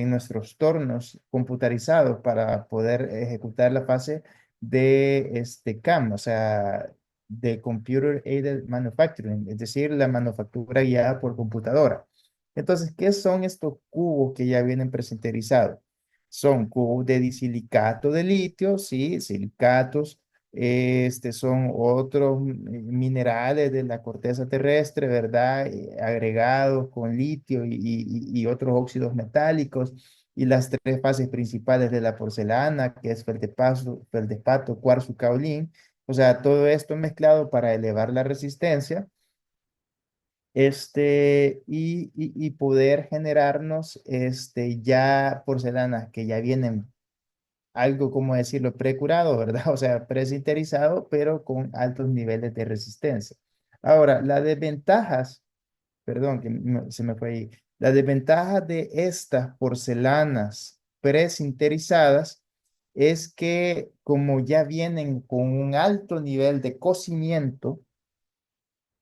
nuestros tornos computarizados para poder ejecutar la fase de CAM, o sea, de Computer Aided Manufacturing, es decir, la manufactura guiada por computadora. Entonces, ¿qué son estos cubos que ya vienen presinterizados? Son cubos de disilicato de litio, sí, silicatos son otros minerales de la corteza terrestre, ¿verdad? Agregados con litio y otros óxidos metálicos. Y las tres fases principales de la porcelana, que es feldespato, cuarzo, caolín. O sea, todo esto mezclado para elevar la resistencia y poder generarnos ya porcelanas que ya vienen algo, como decirlo, precurado, ¿verdad? O sea, presinterizado, pero con altos niveles de resistencia. Ahora, las desventajas, perdón, que se me fue ahí. Las desventajas de estas porcelanas presinterizadas es que como ya vienen con un alto nivel de cocimiento,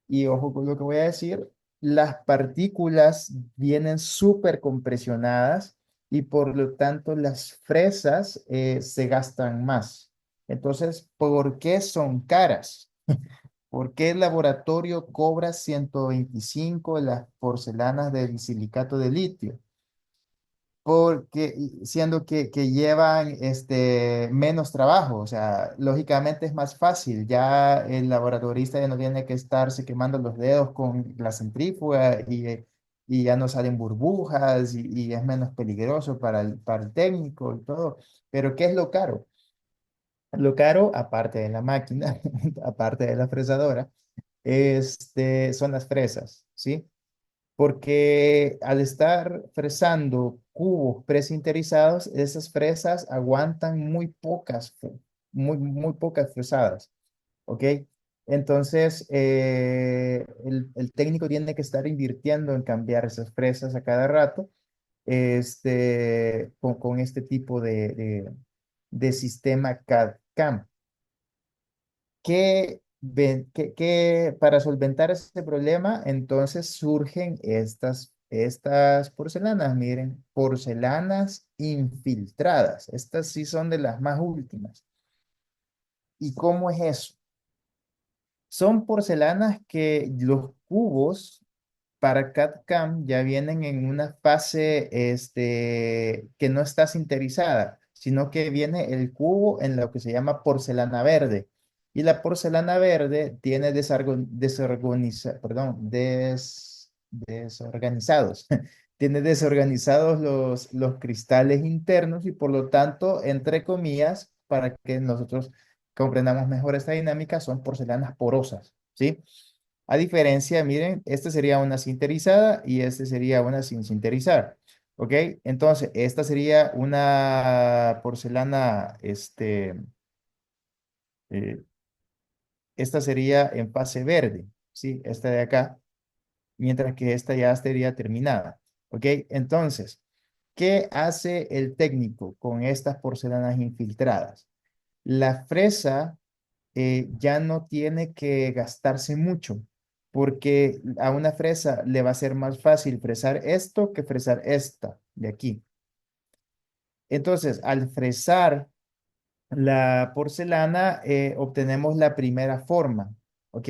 y ojo con lo que voy a decir, las partículas vienen súper compresionadas y por lo tanto las fresas se gastan más. Entonces, ¿por qué son caras? ¿Por qué el laboratorio cobra 125 las porcelanas de silicato de litio? Porque siendo que llevan menos trabajo, o sea, lógicamente es más fácil, ya el laboratorista ya no tiene que estarse quemando los dedos con la centrífuga y ya no salen burbujas y es menos peligroso para el técnico y todo. Pero ¿qué es lo caro? Lo caro, aparte de la máquina, aparte de la fresadora, son las fresas, ¿sí? Porque al estar fresando cubos presinterizados, esas fresas aguantan muy pocas fresadas, ¿ok? Entonces, el técnico tiene que estar invirtiendo en cambiar esas fresas a cada rato, con este tipo de sistema CAD-CAM para solventar ese problema, entonces surgen estas porcelanas, miren, porcelanas infiltradas. Estas sí son de las más últimas. ¿Y cómo es eso? Son porcelanas que los cubos para CAD-CAM ya vienen en una fase que no está sinterizada. sino que viene el cubo en lo que se llama porcelana verde. Y la porcelana verde tiene desorganizados. Tiene desorganizados los cristales internos y por lo tanto, entre comillas, para que nosotros comprendamos mejor esta dinámica, son porcelanas porosas, ¿sí? A diferencia, miren, esta sería una sinterizada y esta sería una sin sinterizar. ¿Ok? Entonces, esta sería una porcelana, eh, esta sería en fase verde, ¿sí? Esta de acá, mientras que esta ya estaría terminada. ¿Ok? Entonces, ¿qué hace el técnico con estas porcelanas infiltradas? La fresa ya no tiene que gastarse mucho, porque a una fresa le va a ser más fácil fresar esto que fresar esta de aquí. Entonces, al fresar la porcelana, obtenemos la primera forma, ¿ok?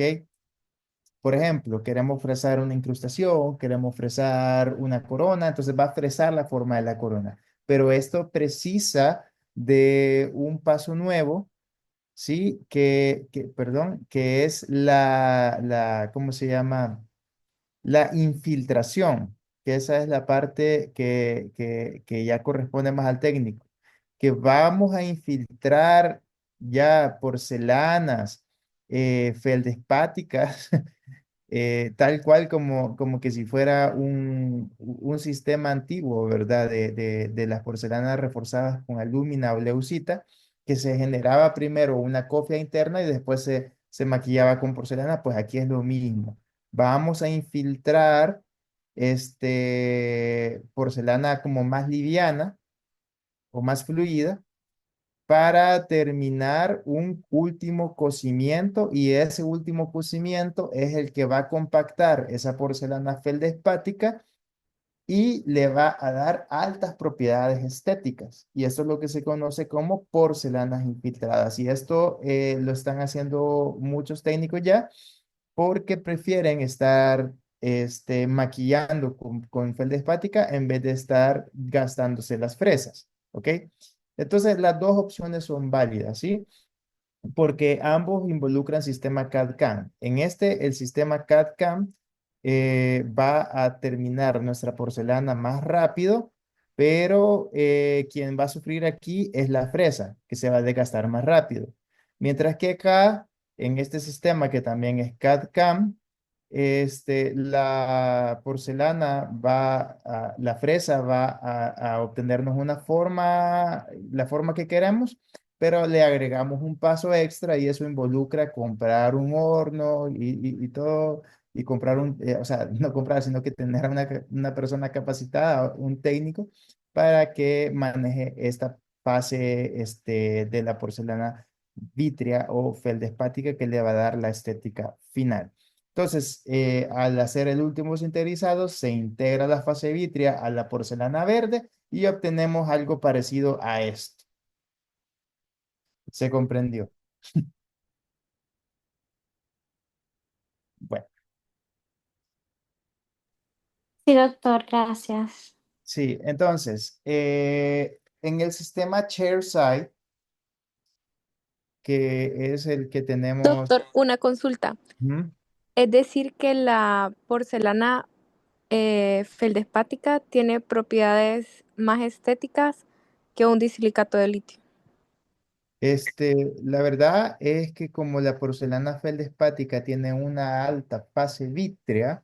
Por ejemplo, queremos fresar una incrustación, queremos fresar una corona, entonces va a fresar la forma de la corona. Pero esto precisa de un paso nuevo, ¿sí? Perdón, que es ¿cómo se llama? La infiltración, que esa es la parte que ya corresponde más al técnico, que vamos a infiltrar ya porcelanas, feldespáticas, tal cual como que si fuera un sistema antiguo, ¿verdad? De las porcelanas reforzadas con alúmina o leucita, que se generaba primero una cofia interna y después se maquillaba con porcelana, pues aquí es lo mismo. Vamos a infiltrar porcelana como más liviana o más fluida para terminar un último cocimiento y ese último cocimiento es el que va a compactar esa porcelana feldespática y le va a dar altas propiedades estéticas. Y esto es lo que se conoce como porcelanas infiltradas. Y esto lo están haciendo muchos técnicos ya porque prefieren estar maquillando con feldespática en vez de estar gastándose las fresas. ¿Ok? Entonces, las dos opciones son válidas, ¿sí? Porque ambos involucran sistema CAD-CAM. En este, el sistema CAD-CAM va a terminar nuestra porcelana más rápido, pero quien va a sufrir aquí es la fresa, que se va a desgastar más rápido. Mientras que acá, en este sistema que también es CAD-CAM, la porcelana la fresa va a obtenernos una forma, la forma que queremos, pero le agregamos un paso extra y eso involucra comprar un horno y todo, y comprar o sea, no comprar, sino que tener a una persona capacitada, un técnico, para que maneje esta fase de la porcelana vítrea o feldespática que le va a dar la estética final. Entonces, al hacer el último sinterizado, se integra la fase vítrea a la porcelana verde y obtenemos algo parecido a esto. ¿Se comprendió? Bueno, Sí, doctor, gracias. sí, entonces, en el sistema chairside, que es el que tenemos, Doctor, una consulta. ujú, Es decir, que la porcelana feldespática tiene propiedades más estéticas que un disilicato de litio. la verdad es que como la porcelana feldespática tiene una alta fase vítrea,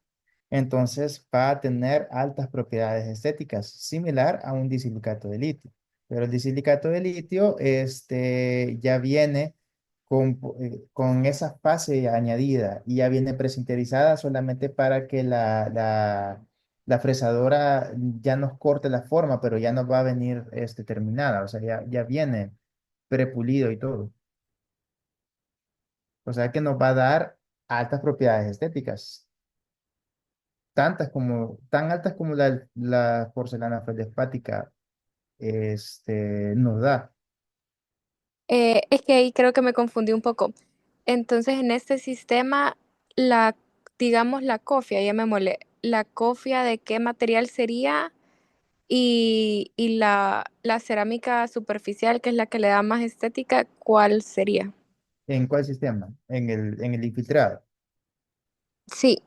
entonces va a tener altas propiedades estéticas, similar a un disilicato de litio. Pero el disilicato de litio ya viene con esa fase añadida y ya viene presinterizada solamente para que la fresadora ya nos corte la forma, pero ya no va a venir terminada, o sea, ya viene prepulido y todo. O sea que nos va a dar altas propiedades estéticas, tan altas como la porcelana feldespática nos da. Es que ahí creo que me confundí un poco. Entonces, en este sistema, digamos, la cofia, ya me molé. ¿La cofia de qué material sería? Y la cerámica superficial, que es la que le da más estética, ¿cuál sería? ¿En cuál sistema? En el infiltrado. Sí,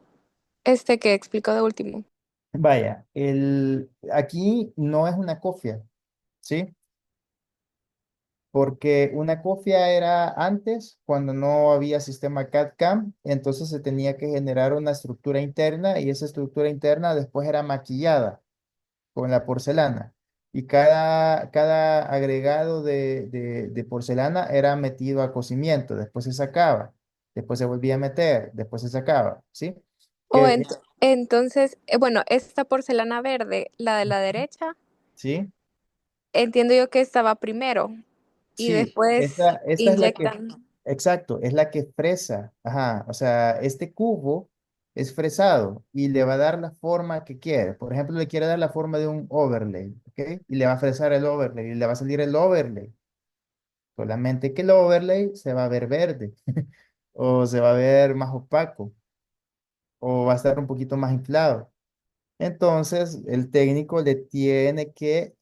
este que explicó de último. Vaya, aquí no es una cofia, ¿sí? Porque una cofia era antes, cuando no había sistema CAD/CAM, entonces se tenía que generar una estructura interna y esa estructura interna después era maquillada con la porcelana. Y cada agregado de porcelana era metido a cocimiento, después se sacaba, después se volvía a meter, después se sacaba, ¿sí? O Eh, entonces, bueno, esta porcelana verde, la de la derecha, ¿Sí? entiendo yo que esta va primero y Sí, después esta es la que, inyectan. exacto, es la que fresa, ajá, o sea, este cubo es fresado y le va a dar la forma que quiere. Por ejemplo, le quiere dar la forma de un overlay, ¿ok? Y le va a fresar el overlay y le va a salir el overlay. Solamente que el overlay se va a ver verde o se va a ver más opaco o va a estar un poquito más inflado. Entonces, el técnico le tiene que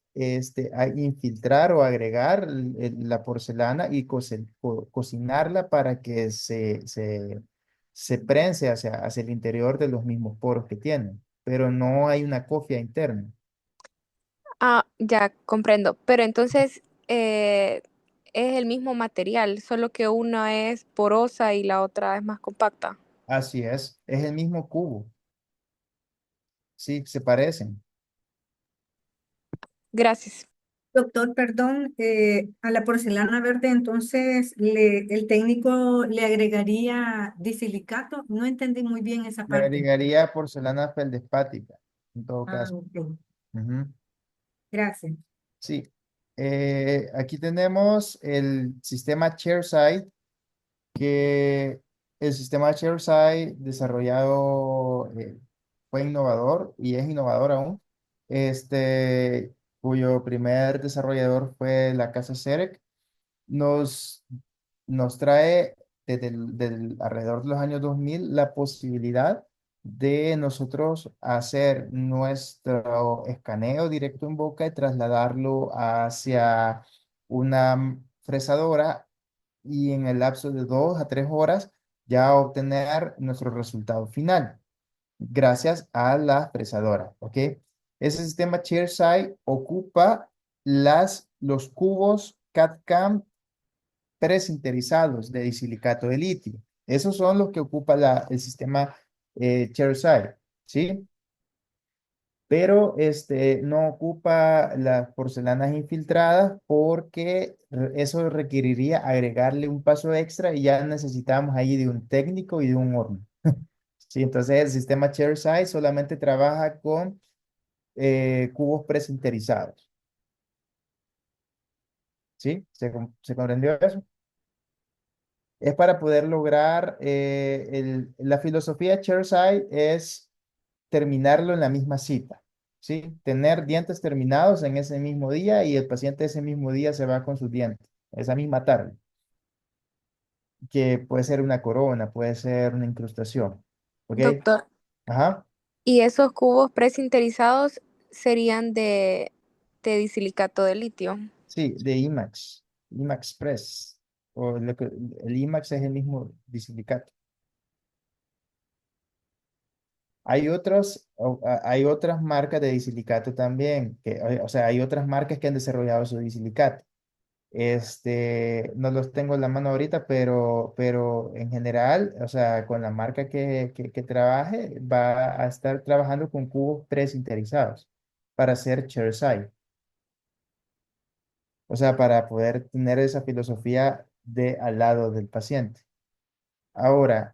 infiltrar o agregar la porcelana y cocinarla para que se prense hacia el interior de los mismos poros que tiene. Pero no hay una cofia interna. Ah, ya comprendo. Pero entonces es el mismo material, solo que una es porosa y la otra es más compacta. Así es el mismo cubo. Sí, se parecen. Gracias. Doctor, perdón, a la porcelana verde, entonces el técnico le agregaría disilicato. No entendí muy bien esa Le parte. agregaría porcelana feldespática, en todo Ah, caso. ok. Ujú. Gracias. Sí. Aquí tenemos el sistema Chairside, que el sistema Chairside desarrollado fue innovador y es innovador aún, cuyo primer desarrollador fue la casa Cerec. nos, Nos trae alrededor de los años 2000 la posibilidad de nosotros hacer nuestro escaneo directo en boca y trasladarlo hacia una fresadora y en el lapso de 2 a 3 horas ya obtener nuestro resultado final gracias a la fresadora, ¿ok? Ese sistema Chairside ocupa los cubos CAD/CAM presinterizados de disilicato de litio. Esos son los que ocupa el sistema Chairside, ¿sí? Pero no ocupa las porcelanas infiltradas porque eso requeriría agregarle un paso extra y ya necesitamos ahí de un técnico y de un horno. Sí, entonces el sistema Chairside solamente trabaja con cubos presinterizados, ¿sí? ¿Se comprendió eso? Es para poder lograr, la filosofía de Chairside es terminarlo en la misma cita, ¿sí? Tener dientes terminados en ese mismo día y el paciente ese mismo día se va con sus dientes, esa misma tarde, que puede ser una corona, puede ser una incrustación, ¿ok? Doctor, Ajá, ¿y esos cubos presinterizados serían de disilicato de litio? sí, de IMAX, IMAX Press, el IMAX es el mismo disilicato. Hay otras marcas de disilicato también, o sea, hay otras marcas que han desarrollado su disilicato. No los tengo en la mano ahorita, pero en general, o sea, con la marca que trabaje, va a estar trabajando con cubos presinterizados para hacer chairside. O sea, para poder tener esa filosofía de al lado del paciente. Ahora,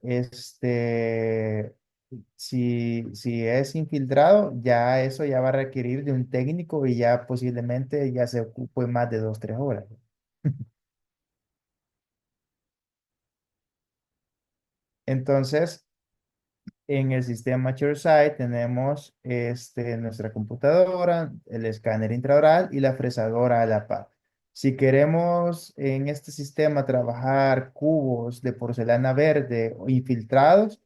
si es infiltrado, ya eso ya va a requerir de un técnico y ya posiblemente ya se ocupe más de 2, 3 horas. Entonces, en el sistema Chairside tenemos nuestra computadora, el escáner intraoral y la fresadora a la par. Si queremos en este sistema trabajar cubos de porcelana verde o infiltrados,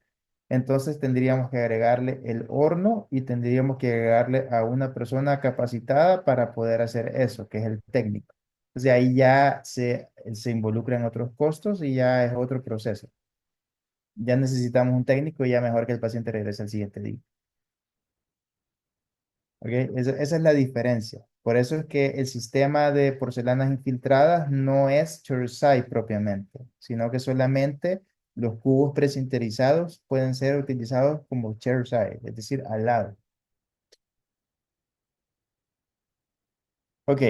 Entonces tendríamos que agregarle el horno y tendríamos que agregarle a una persona capacitada para poder hacer eso, que es el técnico. Entonces ahí ya se involucran otros costos y ya es otro proceso. Ya necesitamos un técnico y ya mejor que el paciente regrese al siguiente día. ¿Ok? Esa es la diferencia. Por eso es que el sistema de porcelanas infiltradas no es chairside propiamente, sino que solamente los cubos presinterizados pueden ser utilizados como chairside, es decir, al lado. Ok,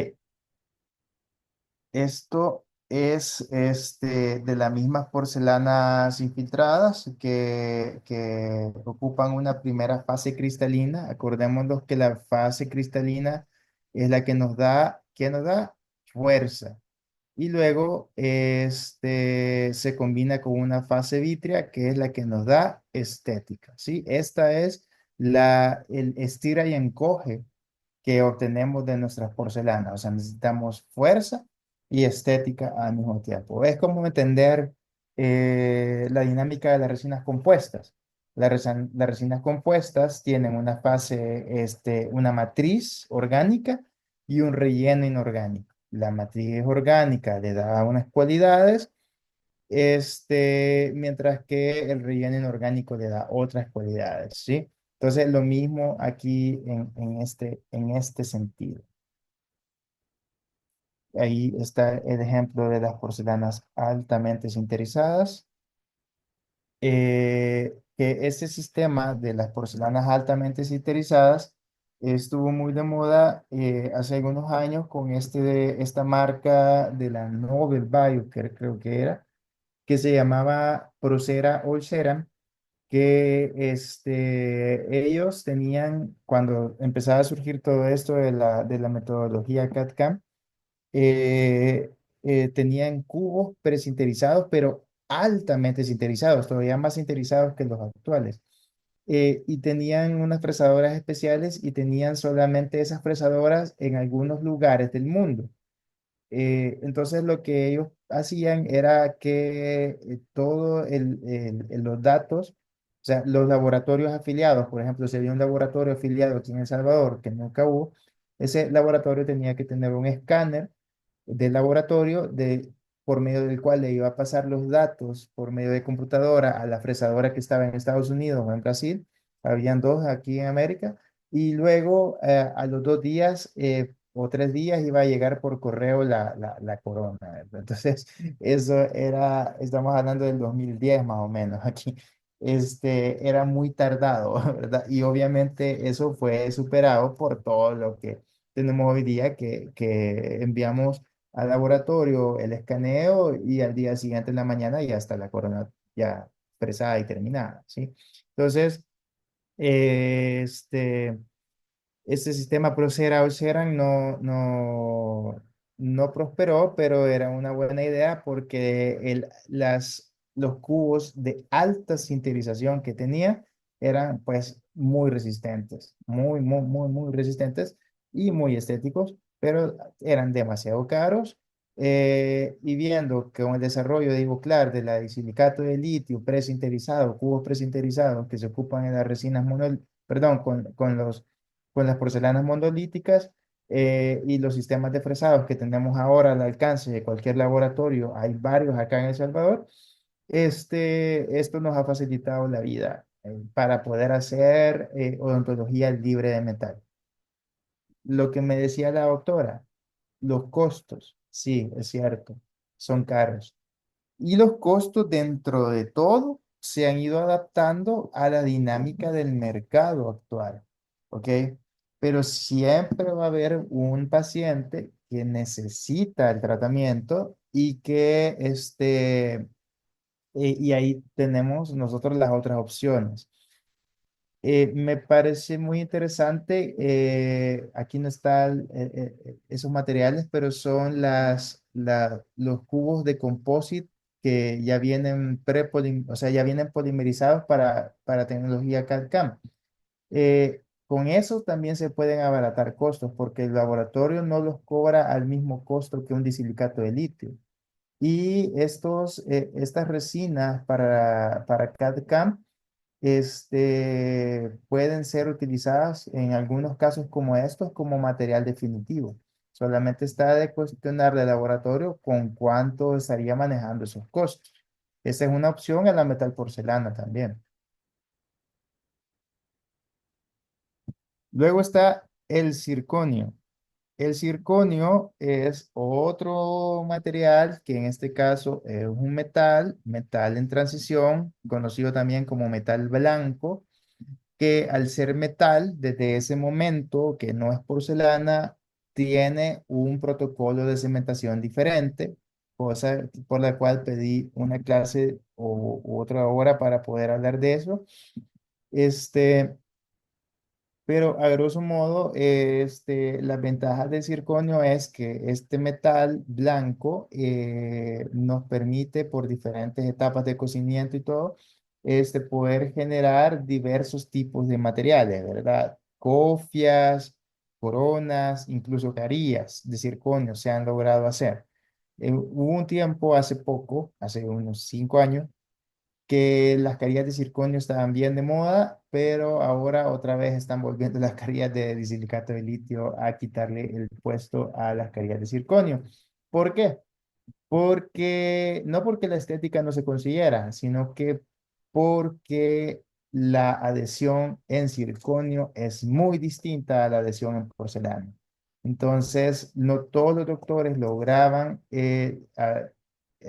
esto es de las mismas porcelanas infiltradas que ocupan una primera fase cristalina. Acordémonos que la fase cristalina es la que nos da, ¿qué nos da? Fuerza. Y luego se combina con una fase vítrea que es la que nos da estética, ¿sí? Esta es el estira y encoge que obtenemos de nuestras porcelanas. O sea, necesitamos fuerza y estética al mismo tiempo. Es como entender la dinámica de las resinas compuestas. Las resinas compuestas tienen una fase, una matriz orgánica y un relleno inorgánico. La matriz orgánica le da unas cualidades, mientras que el relleno inorgánico le da otras cualidades, ¿sí? Entonces, lo mismo aquí en este sentido. Ahí está el ejemplo de las porcelanas altamente sinterizadas. Que ese sistema de las porcelanas altamente sinterizadas estuvo muy de moda hace algunos años con esta marca de la Nobel Bio, que creo que era, que se llamaba Procera Olceran, que ellos tenían, cuando empezaba a surgir todo esto de la metodología CAD-CAM, eh, tenían cubos presinterizados, pero altamente sinterizados, todavía más sinterizados que los actuales. Y tenían unas fresadoras especiales y tenían solamente esas fresadoras en algunos lugares del mundo. Entonces lo que ellos hacían era que todo los datos, o sea, los laboratorios afiliados, por ejemplo, si había un laboratorio afiliado aquí en El Salvador que nunca hubo, ese laboratorio tenía que tener un escáner del laboratorio por medio del cual le iba a pasar los datos por medio de computadora a la fresadora que estaba en Estados Unidos o en Brasil. Habían dos aquí en América. Y luego a los 2 días o 3 días iba a llegar por correo la corona, ¿verdad? Entonces, estamos hablando del 2010 más o menos aquí. Era muy tardado, ¿verdad? Y obviamente eso fue superado por todo lo que tenemos hoy día que enviamos al laboratorio el escaneo y al día siguiente en la mañana ya está la corona ya expresada y terminada, ¿sí? Entonces, eh, este, este sistema Procera Oceran no prosperó, pero era una buena idea porque los cubos de alta sinterización que tenía eran pues muy resistentes, muy, muy, muy, muy resistentes y muy estéticos, pero eran demasiado caros. Y viendo que con el desarrollo de Ivoclar, de la silicato de litio presinterizado, cubos presinterizados que se ocupan en las resinas perdón, con las porcelanas monolíticas y los sistemas de fresados que tenemos ahora al alcance de cualquier laboratorio, hay varios acá en El Salvador, esto nos ha facilitado la vida para poder hacer odontología libre de metal. Lo que me decía la doctora, los costos, sí, es cierto, son caros. Y los costos dentro de todo se han ido adaptando a la dinámica del mercado actual, ¿ok? Pero siempre va a haber un paciente que necesita el tratamiento y y ahí tenemos nosotros las otras opciones. Me parece muy interesante, aquí no están esos materiales, pero son los cubos de composite que ya vienen o sea, ya vienen polimerizados para tecnología CAD-CAM. Con eso también se pueden abaratar costos porque el laboratorio no los cobra al mismo costo que un disilicato de litio. Y estas resinas para CAD-CAM pueden ser utilizadas en algunos casos como estos como material definitivo. Solamente está de cuestionar de laboratorio con cuánto estaría manejando esos costos. Esa es una opción en la metal porcelana también. Luego está el circonio. El circonio es otro material que en este caso es un metal en transición, conocido también como metal blanco, que al ser metal, desde ese momento, que no es porcelana, tiene un protocolo de cementación diferente, cosa por la cual pedí una clase o u otra hora para poder hablar de eso. Este, pero a grosso modo, las ventajas del circonio es que este metal blanco nos permite por diferentes etapas de cocimiento y todo, poder generar diversos tipos de materiales, ¿verdad? Cofias, coronas, incluso carillas de circonio se han logrado hacer. Hubo un tiempo hace poco, hace unos 5 años, que las carillas de circonio estaban bien de moda, pero ahora otra vez están volviendo las carillas de disilicato de litio a quitarle el puesto a las carillas de circonio. ¿Por qué? Porque, no porque la estética no se consiguiera, sino que porque la adhesión en circonio es muy distinta a la adhesión en porcelana. Entonces, no todos los doctores lograban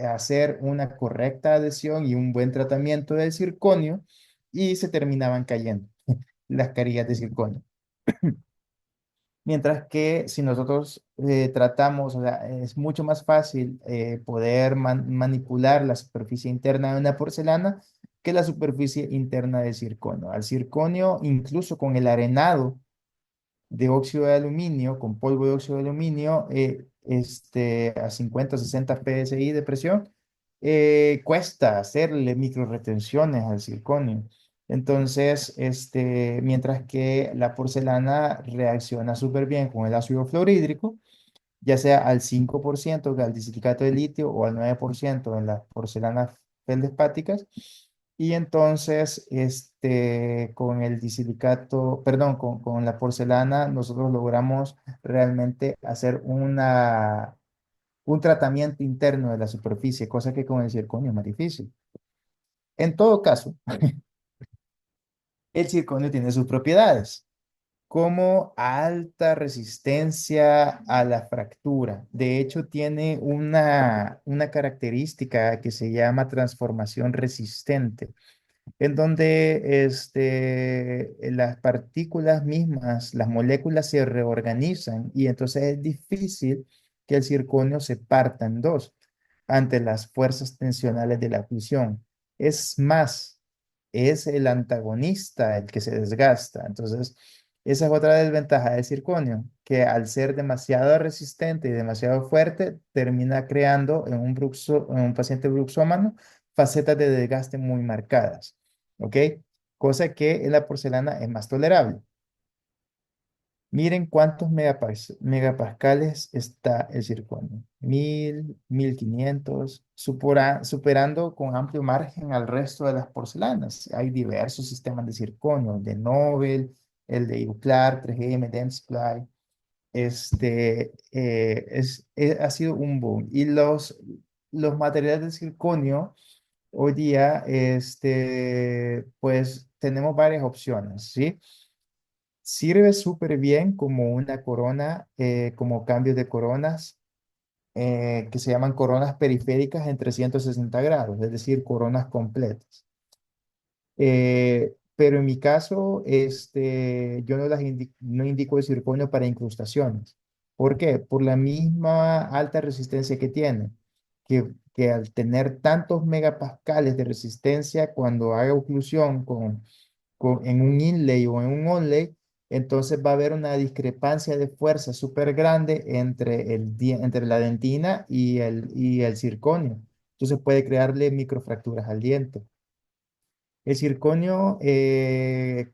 hacer una correcta adhesión y un buen tratamiento del circonio y se terminaban cayendo las carillas de circonio. Mientras que si nosotros tratamos, o sea, es mucho más fácil poder manipular la superficie interna de una porcelana que la superficie interna del circonio. Al circonio, incluso con el arenado de óxido de aluminio, con polvo de óxido de aluminio, a 50 o 60 psi de presión, cuesta hacerle microretenciones al circonio. Entonces, mientras que la porcelana reacciona súper bien con el ácido fluorhídrico, ya sea al 5% del disilicato de litio o al 9% en las porcelanas feldespáticas. Y entonces, con el disilicato, perdón, con la porcelana, nosotros logramos realmente hacer un tratamiento interno de la superficie, cosa que con el circonio es más difícil. En todo caso, el circonio tiene sus propiedades como alta resistencia a la fractura. De hecho, tiene una característica que se llama transformación resistente, en donde las partículas mismas, las moléculas se reorganizan y entonces es difícil que el circonio se parta en dos ante las fuerzas tensionales de la fusión. Es más, es el antagonista el que se desgasta. Entonces, esa es otra desventaja del circonio, que al ser demasiado resistente y demasiado fuerte, termina creando en un paciente bruxómano facetas de desgaste muy marcadas. ¿Ok? Cosa que en la porcelana es más tolerable. Miren cuántos megapascales está el circonio. 1500, superando con amplio margen al resto de las porcelanas. Hay diversos sistemas de circonio, el de Nobel, el de Euclar, 3M, Dentsply. Ha sido un boom. Y los materiales de circonio hoy día, pues tenemos varias opciones, ¿sí? Sirve súper bien como una corona, como cambios de coronas, que se llaman coronas periféricas en 360 grados, es decir, coronas completas. Pero en mi caso, yo no indico el circonio para incrustaciones. ¿Por qué? Por la misma alta resistencia que tiene, que al tener tantos megapascales de resistencia, cuando haga oclusión en un inlay o en un onlay, entonces va a haber una discrepancia de fuerza súper grande entre la dentina y el circonio. Entonces puede crearle microfracturas al diente. El circonio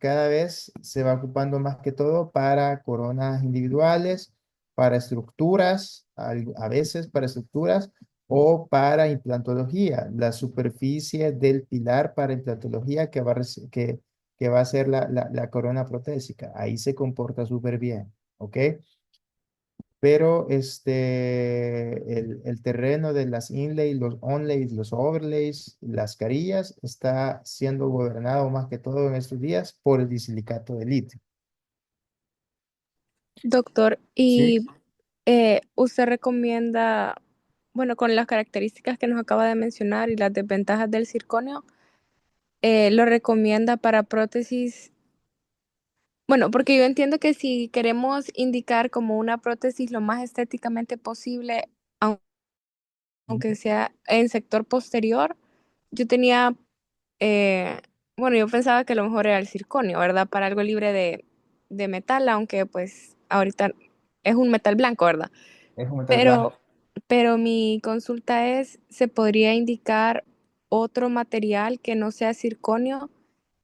cada vez se va ocupando más que todo para coronas individuales, para estructuras, a veces para estructuras, o para implantología, la superficie del pilar para implantología que va a ser la corona protésica. Ahí se comporta súper bien, ¿ok? Pero el terreno de las inlays, los onlays, los overlays, las carillas, está siendo gobernado más que todo en estos días por el disilicato de litio. Doctor, ¿Sí? y usted recomienda, bueno, con las características que nos acaba de mencionar y las desventajas del circonio, lo recomienda para prótesis. Bueno, porque yo entiendo que si queremos indicar como una prótesis lo más estéticamente posible, aunque sea en sector posterior, yo tenía, eh, bueno, yo pensaba que lo mejor era el circonio, ¿verdad? Para algo libre de metal, aunque pues ahorita es un metal blanco, ¿verdad? Es un metal blanco. Pero, pero mi consulta es, ¿se podría indicar otro material que no sea circonio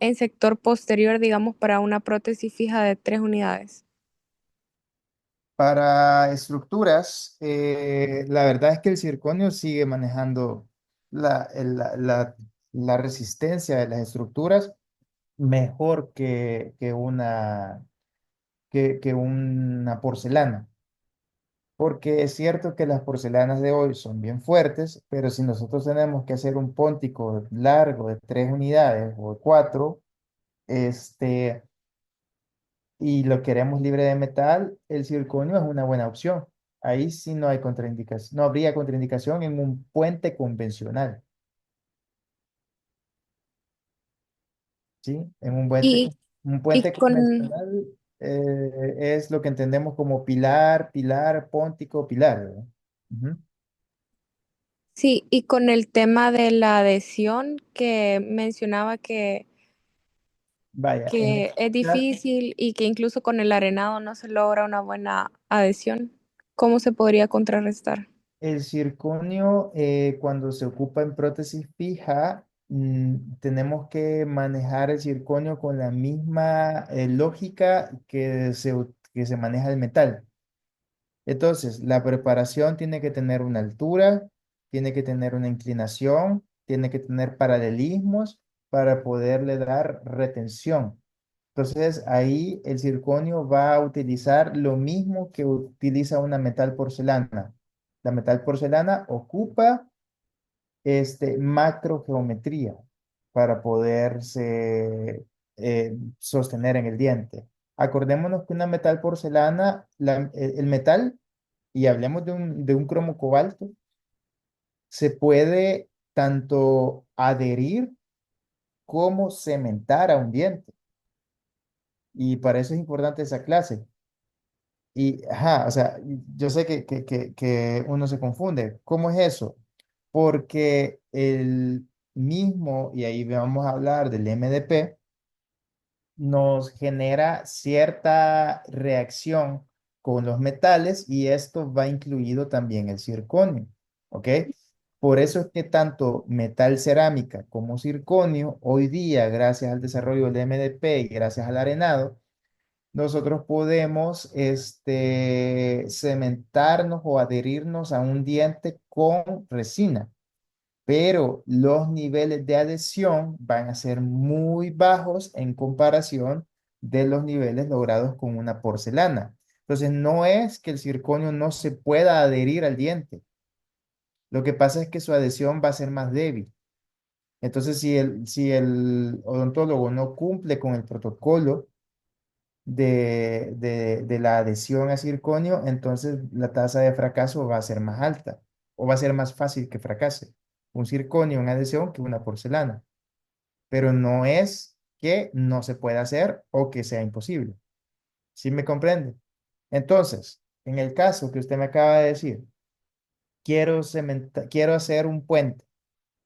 en sector posterior, digamos, para una prótesis fija de 3 unidades? Para estructuras, la verdad es que el circonio sigue manejando la, el- la, la- la resistencia de las estructuras mejor que una porcelana. Porque es cierto que las porcelanas de hoy son bien fuertes, pero si nosotros tenemos que hacer un póntico largo de 3 unidades o de cuatro, este, y lo queremos libre de metal, el circonio es una buena opción. Ahí sí no hay contraindicación, no habría contraindicación en un puente convencional, ¿sí? En Y, un y puente con, convencional es lo que entendemos como pilar, pilar, póntico, pilar, ¿verdad? Ujú. sí, y con el tema de la adhesión que mencionaba Vaya, en que este es caso, difícil y que incluso con el arenado no se logra una buena adhesión, ¿cómo se podría contrarrestar? el circonio, cuando se ocupa en prótesis fija, tenemos que manejar el circonio con la misma lógica que se maneja el metal. Entonces, la preparación tiene que tener una altura, tiene que tener una inclinación, tiene que tener paralelismos para poderle dar retención. Entonces, ahí el circonio va a utilizar lo mismo que utiliza una metal porcelana. La metal porcelana ocupa macrogeometría para poderse sostener en el diente. Acordémonos que una metal porcelana, el metal, y hablemos de un cromo cobalto, se puede tanto adherir como cementar a un diente. Y para eso es importante esa clase. Y, ajá, o sea, yo sé que uno se confunde. ¿Cómo es eso? Porque el mismo, y ahí vamos a hablar del MDP, nos genera cierta reacción con los metales y esto va incluido también el circonio, ¿ok? Por eso es que tanto metal cerámica como circonio, hoy día, gracias al desarrollo del MDP y gracias al arenado, nosotros podemos cementarnos o adherirnos a un diente con resina, pero los niveles de adhesión van a ser muy bajos en comparación de los niveles logrados con una porcelana. Entonces, no es que el circonio no se pueda adherir al diente. Lo que pasa es que su adhesión va a ser más débil. Entonces, si el odontólogo no cumple con el protocolo de la adhesión a circonio, entonces la tasa de fracaso va a ser más alta o va a ser más fácil que fracase un circonio en adhesión que una porcelana, pero no es que no se pueda hacer o que sea imposible. ¿Sí me comprende? Entonces, en el caso que usted me acaba de decir, quiero hacer un puente.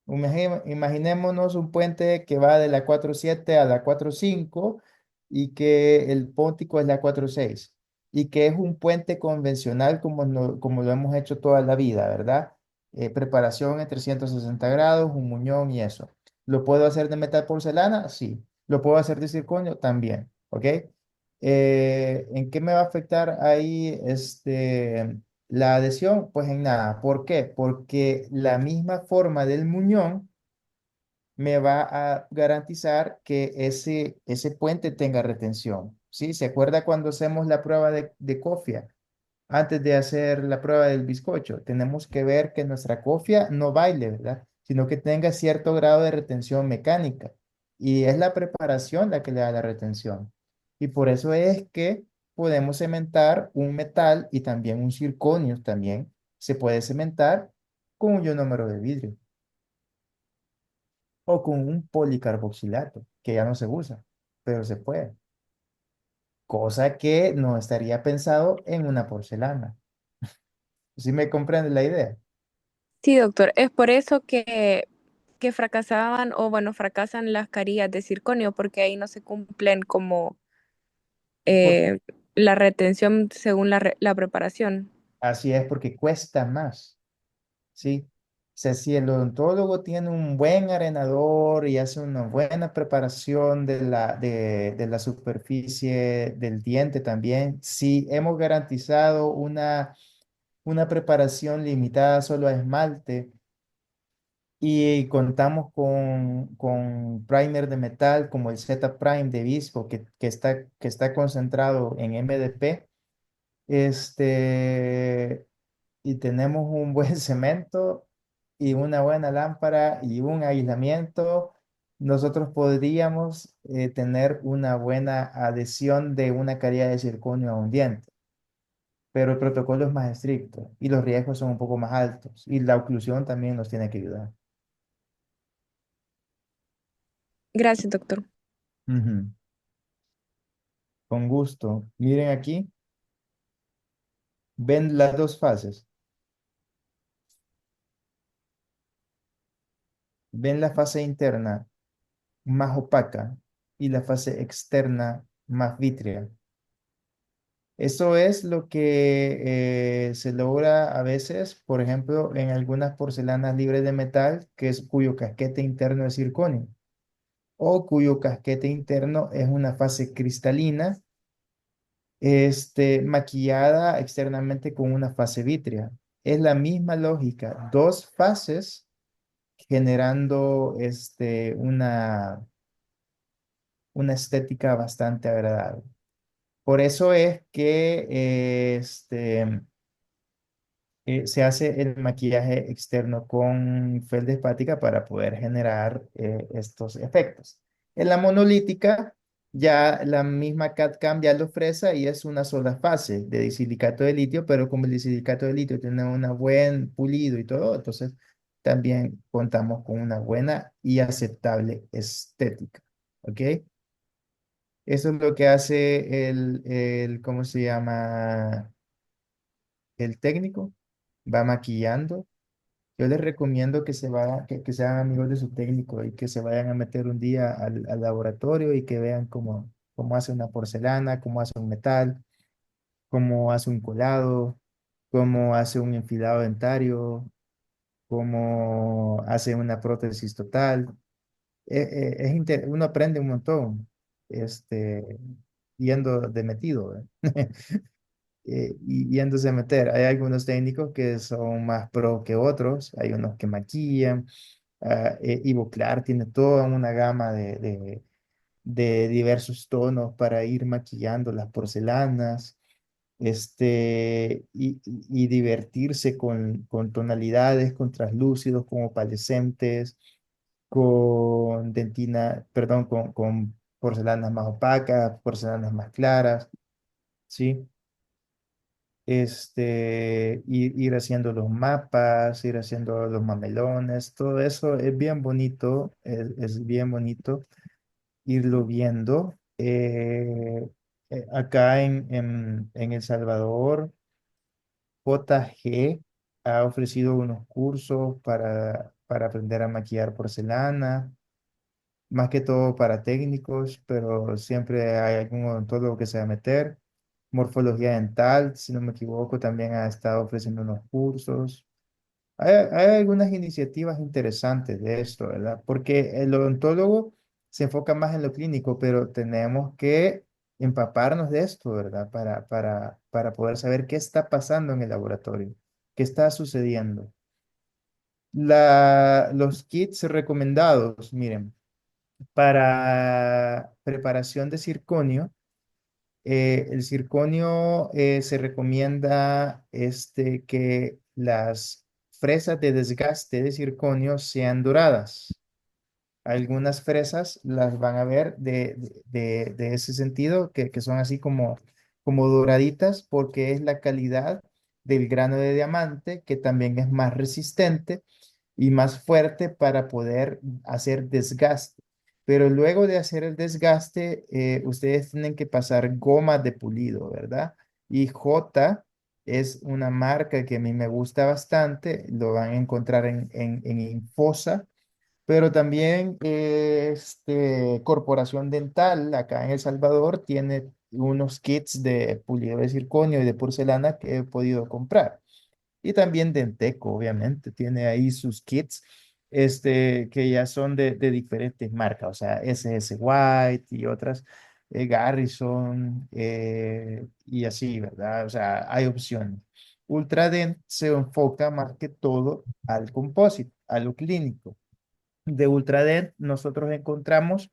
Imaginémonos un puente que va de la 4.7 a la 4.5 y que el póntico es la 4.6 y que es un puente convencional como, como lo hemos hecho toda la vida, ¿verdad? Preparación en 360 grados, un muñón y eso. ¿Lo puedo hacer de metal porcelana? Sí. ¿Lo puedo hacer de circonio? También, ¿ok? ¿En qué me va a afectar ahí? La adhesión, pues en nada. ¿Por qué? Porque la misma forma del muñón me va a garantizar que ese puente tenga retención. ¿Sí? ¿Se acuerda cuando hacemos la prueba de cofia? Antes de hacer la prueba del bizcocho, tenemos que ver que nuestra cofia no baile, ¿verdad? Sino que tenga cierto grado de retención mecánica. Y es la preparación la que le da la retención. Y por eso es que podemos cementar un metal y también un circonio también se puede cementar con un ionómero de vidrio o con un policarboxilato, que ya no se usa, pero se puede. Cosa que no estaría pensado en una porcelana. ¿Sí me comprende la idea? Sí, doctor, es por eso que fracasaban o bueno, fracasan las carillas de circonio porque ahí no se cumplen como Por- eh, la retención según la preparación. Así es, porque cuesta más, ¿sí? O sea, si el odontólogo tiene un buen arenador y hace una buena preparación de la superficie del diente también, si hemos garantizado una preparación limitada solo a esmalte y contamos con primer de metal como el Z Prime de Visco que está concentrado en MDP, y tenemos un buen cemento y una buena lámpara y un aislamiento, nosotros podríamos tener una buena adhesión de una caries de circonio a un diente, pero el protocolo es más estricto y los riesgos son un poco más altos y la oclusión también nos tiene que ayudar. Gracias, doctor. Ujú. Con gusto. Miren aquí, ven las dos fases. Ven la fase interna más opaca y la fase externa más vítrea. Eso es lo que se logra a veces, por ejemplo, en algunas porcelanas libres de metal, cuyo casquete interno es circonio, o cuyo casquete interno es una fase cristalina, maquillada externamente con una fase vítrea. Es la misma lógica, dos fases generando una estética bastante agradable. Por eso es que se hace el maquillaje externo con feldespática para poder generar estos efectos. En la monolítica, ya la misma CAD-CAM ya lo ofrece y es una sola fase de disilicato de litio, pero como el disilicato de litio tiene un buen pulido y todo, entonces también contamos con una buena y aceptable estética. ¿Ok? Eso es lo que hace ¿cómo se llama? El técnico. Va maquillando. Yo les recomiendo que sean amigos de su técnico y que se vayan a meter un día al laboratorio y que vean cómo hace una porcelana, cómo hace un metal, cómo hace un colado, cómo hace un enfilado dentario, cómo hace una prótesis total. Uno aprende un montón, yendo de metido, ¿verdad? Y yéndose a meter. Hay algunos técnicos que son más pro que otros, hay unos que maquillan. Ivo Clark tiene toda una gama de diversos tonos para ir maquillando las porcelanas, y divertirse con tonalidades, con translúcidos, con opalescentes, con dentina, perdón, con porcelanas más opacas, porcelanas más claras, ¿sí? Ir haciendo los mapas, ir haciendo los mamelones, todo eso es bien bonito, es bien bonito irlo viendo. Acá en El Salvador, JG ha ofrecido unos cursos para aprender a maquillar porcelana, más que todo para técnicos, pero siempre hay algún odontólogo que se va a meter. Morfología dental, si no me equivoco, también ha estado ofreciendo unos cursos. Hay algunas iniciativas interesantes de esto, ¿verdad? Porque el odontólogo se enfoca más en lo clínico, pero tenemos que empaparnos de esto, ¿verdad? Para poder saber qué está pasando en el laboratorio, qué está sucediendo. Los kits recomendados, miren, para preparación de circonio, el circonio se recomienda que las fresas de desgaste de circonio sean doradas. Algunas fresas las van a ver de ese sentido, que son así como doraditas, porque es la calidad del grano de diamante, que también es más resistente y más fuerte para poder hacer desgaste. Pero luego de hacer el desgaste, ustedes tienen que pasar gomas de pulido, ¿verdad? Y J es una marca que a mí me gusta bastante, lo van a encontrar en Infosa, pero también Corporación Dental, acá en El Salvador, tiene unos kits de pulido de circonio y de porcelana que he podido comprar. Y también Denteco, obviamente, tiene ahí sus kits, que ya son de diferentes marcas, o sea, SS White y otras, Garrison, y así, ¿verdad? O sea, hay opciones. Ultradent se enfoca más que todo al composite, a lo clínico. De Ultradent nosotros encontramos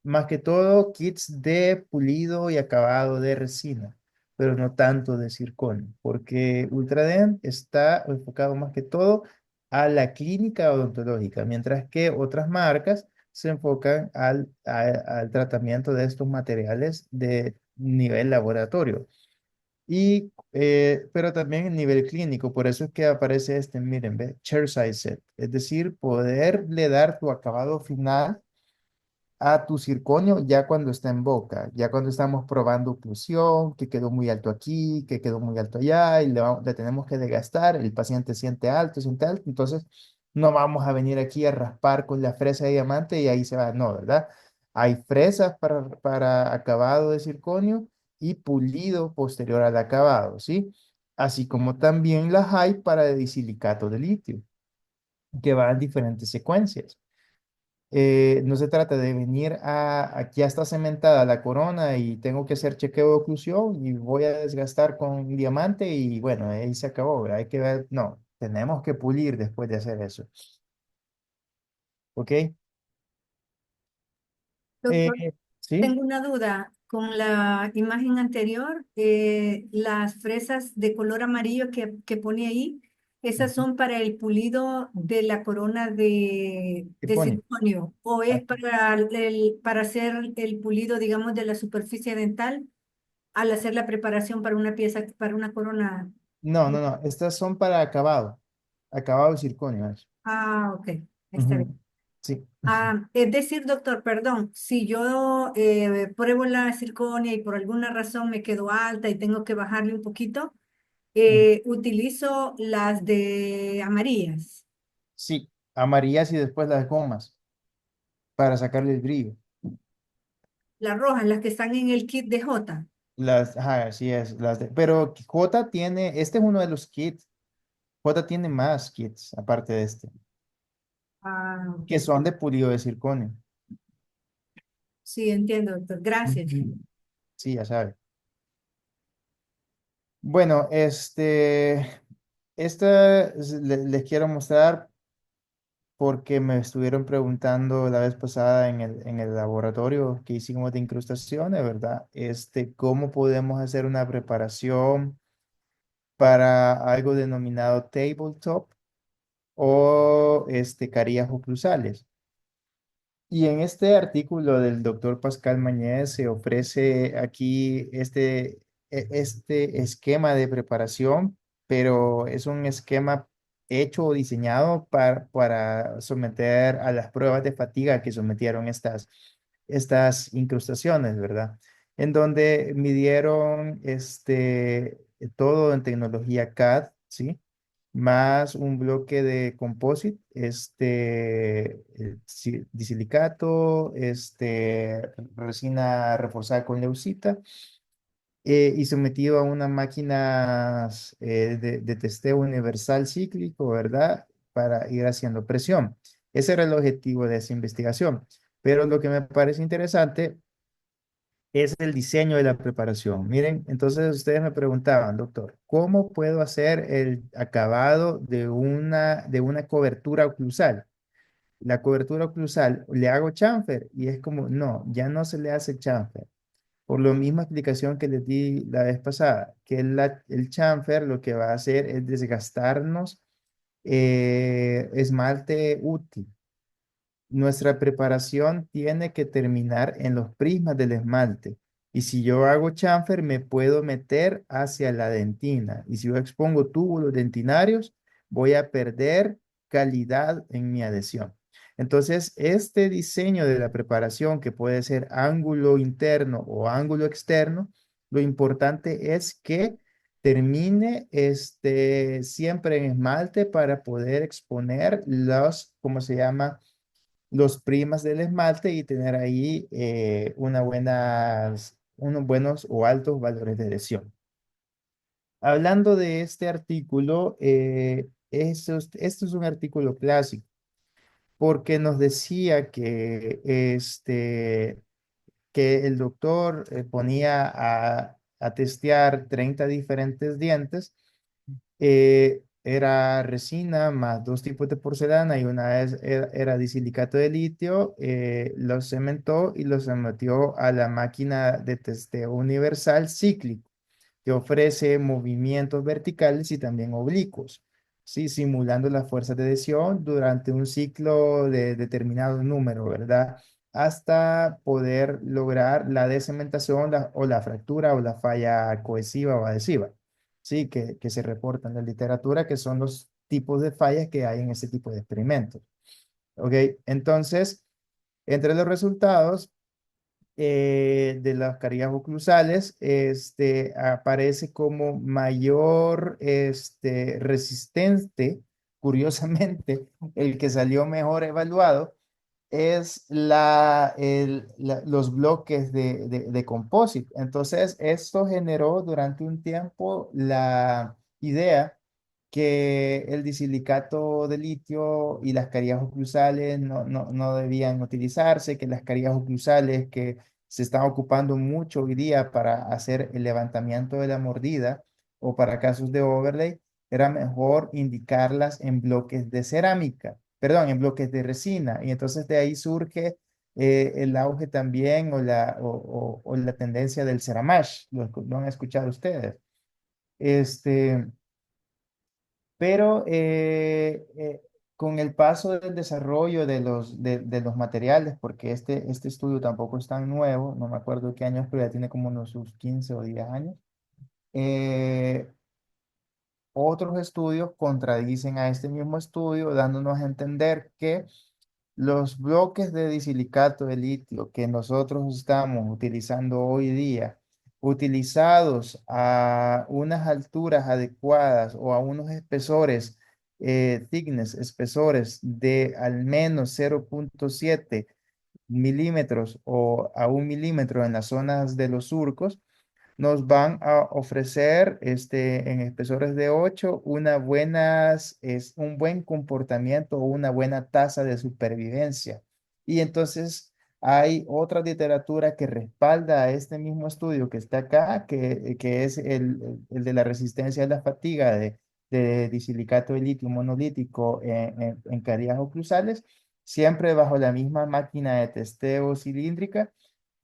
más que todo kits de pulido y acabado de resina, pero no tanto de circonio, porque Ultradent está enfocado más que todo a la clínica odontológica, mientras que otras marcas se enfocan al tratamiento de estos materiales de nivel laboratorio. Pero también en nivel clínico, por eso es que aparece miren, ve, chairside set, es decir, poderle dar tu acabado final a tu circonio ya cuando está en boca, ya cuando estamos probando oclusión, que quedó muy alto aquí, que quedó muy alto allá, y le tenemos que desgastar, el paciente siente alto, entonces no vamos a venir aquí a raspar con la fresa de diamante y ahí se va, no, ¿verdad? Hay fresas para acabado de circonio y pulido posterior al acabado, ¿sí? Así como también las hay para el disilicato de litio, que van en diferentes secuencias. No se trata de venir aquí ya está cementada la corona y tengo que hacer chequeo de oclusión y voy a desgastar con diamante y bueno, ahí se acabó, ¿verdad? Hay que ver, no, tenemos que pulir después de hacer eso, ¿ok? Eh, Doctor, ¿Sí? tengo una duda. Con la imagen anterior, las fresas de color amarillo que pone ahí, ¿esas Ujú. son para el pulido de la corona ¿Qué de pone? circonio o es Aquí. para hacer el pulido, digamos, de la superficie dental al hacer la preparación para una pieza, para una corona? No, no, no, estas son para acabado, acabado de circonio. Eso. Ah, ok, está Ujú. bien. Sí. Ah, es decir, doctor, perdón, si yo pruebo la circonia y por alguna razón me quedo alta y tengo que bajarle un poquito, Ujú. utilizo las de amarillas, Sí, amarillas y después las gomas para sacarle el brillo. las rojas, las que están en el kit de J. Ajá, así es, pero J tiene, este es uno de los kits, J tiene más kits aparte de este, Ah, que ok. son de pulido de circonio. Sí, entiendo, doctor. Gracias. Ujú. Sí, ya sabe. Bueno, les quiero mostrar porque me estuvieron preguntando la vez pasada en el laboratorio que hicimos de incrustaciones, ¿verdad? ¿Cómo podemos hacer una preparación para algo denominado tabletop o carillas oclusales? Y en este artículo del doctor Pascal Mañez se ofrece aquí este esquema de preparación, pero es un esquema hecho o diseñado para someter a las pruebas de fatiga que sometieron estas incrustaciones, ¿verdad? En donde midieron todo en tecnología CAD, ¿sí? Más un bloque de composite, disilicato, resina reforzada con leucita, y sometido a una máquina de testeo universal cíclico, ¿verdad? Para ir haciendo presión. Ese era el objetivo de esa investigación. Pero lo que me parece interesante es el diseño de la preparación. Miren, entonces ustedes me preguntaban, doctor, ¿cómo puedo hacer el acabado de una cobertura oclusal? La cobertura oclusal, ¿le hago chamfer? Y es como, no, ya no se le hace chamfer. Por la misma explicación que les di la vez pasada, que el chamfer lo que va a hacer es desgastarnos esmalte útil. Nuestra preparación tiene que terminar en los prismas del esmalte. Y si yo hago chamfer, me puedo meter hacia la dentina. Y si yo expongo túbulos dentinarios, voy a perder calidad en mi adhesión. Entonces, este diseño de la preparación, que puede ser ángulo interno o ángulo externo, lo importante es que termine siempre en esmalte para poder exponer los, ¿cómo se llama? Los primas del esmalte y tener ahí unos buenos o altos valores de adhesión. Hablando de este artículo, esto es un artículo clásico porque nos decía que el doctor ponía a testear 30 diferentes dientes. Era resina más dos tipos de porcelana y una vez era disilicato de litio. Los cementó y los sometió a la máquina de testeo universal cíclico, que ofrece movimientos verticales y también oblicuos, ¿sí? Simulando las fuerzas de adhesión durante un ciclo de determinado número, ¿verdad? Hasta poder lograr la decementación o la fractura o la falla cohesiva o adhesiva, ¿sí? Que se reportan en la literatura, que son los tipos de fallas que hay en este tipo de experimentos. ¿Ok? Entonces, entre los resultados de las carillas oclusales, aparece como mayor resistente, curiosamente, el que salió mejor evaluado es los bloques de composite. Entonces, esto generó durante un tiempo la idea que el disilicato de litio y las carillas oclusales no debían utilizarse, que las carillas oclusales que se están ocupando mucho hoy día para hacer el levantamiento de la mordida o para casos de overlay, era mejor indicarlas en bloques de cerámica, perdón, en bloques de resina. Y entonces de ahí surge el auge también o la tendencia del ceramash. ¿Lo han escuchado ustedes? Este, pero con el paso del desarrollo de los materiales, porque este estudio tampoco es tan nuevo, no me acuerdo qué años, pero ya tiene como unos sus 15 o 10 años, eh, otros estudios contradicen a este mismo estudio, dándonos a entender que los bloques de disilicato de litio que nosotros estamos utilizando hoy día, utilizados a unas alturas adecuadas o a unos espesores, thickness, espesores de al menos 0,7 milímetros o a 1 milímetro en las zonas de los surcos, nos van a ofrecer en espesores de 8 un buen comportamiento o una buena tasa de supervivencia. Y entonces hay otra literatura que respalda a este mismo estudio que está acá, que es el de la resistencia a la fatiga de disilicato de litio monolítico en carillas oclusales, siempre bajo la misma máquina de testeo cilíndrica,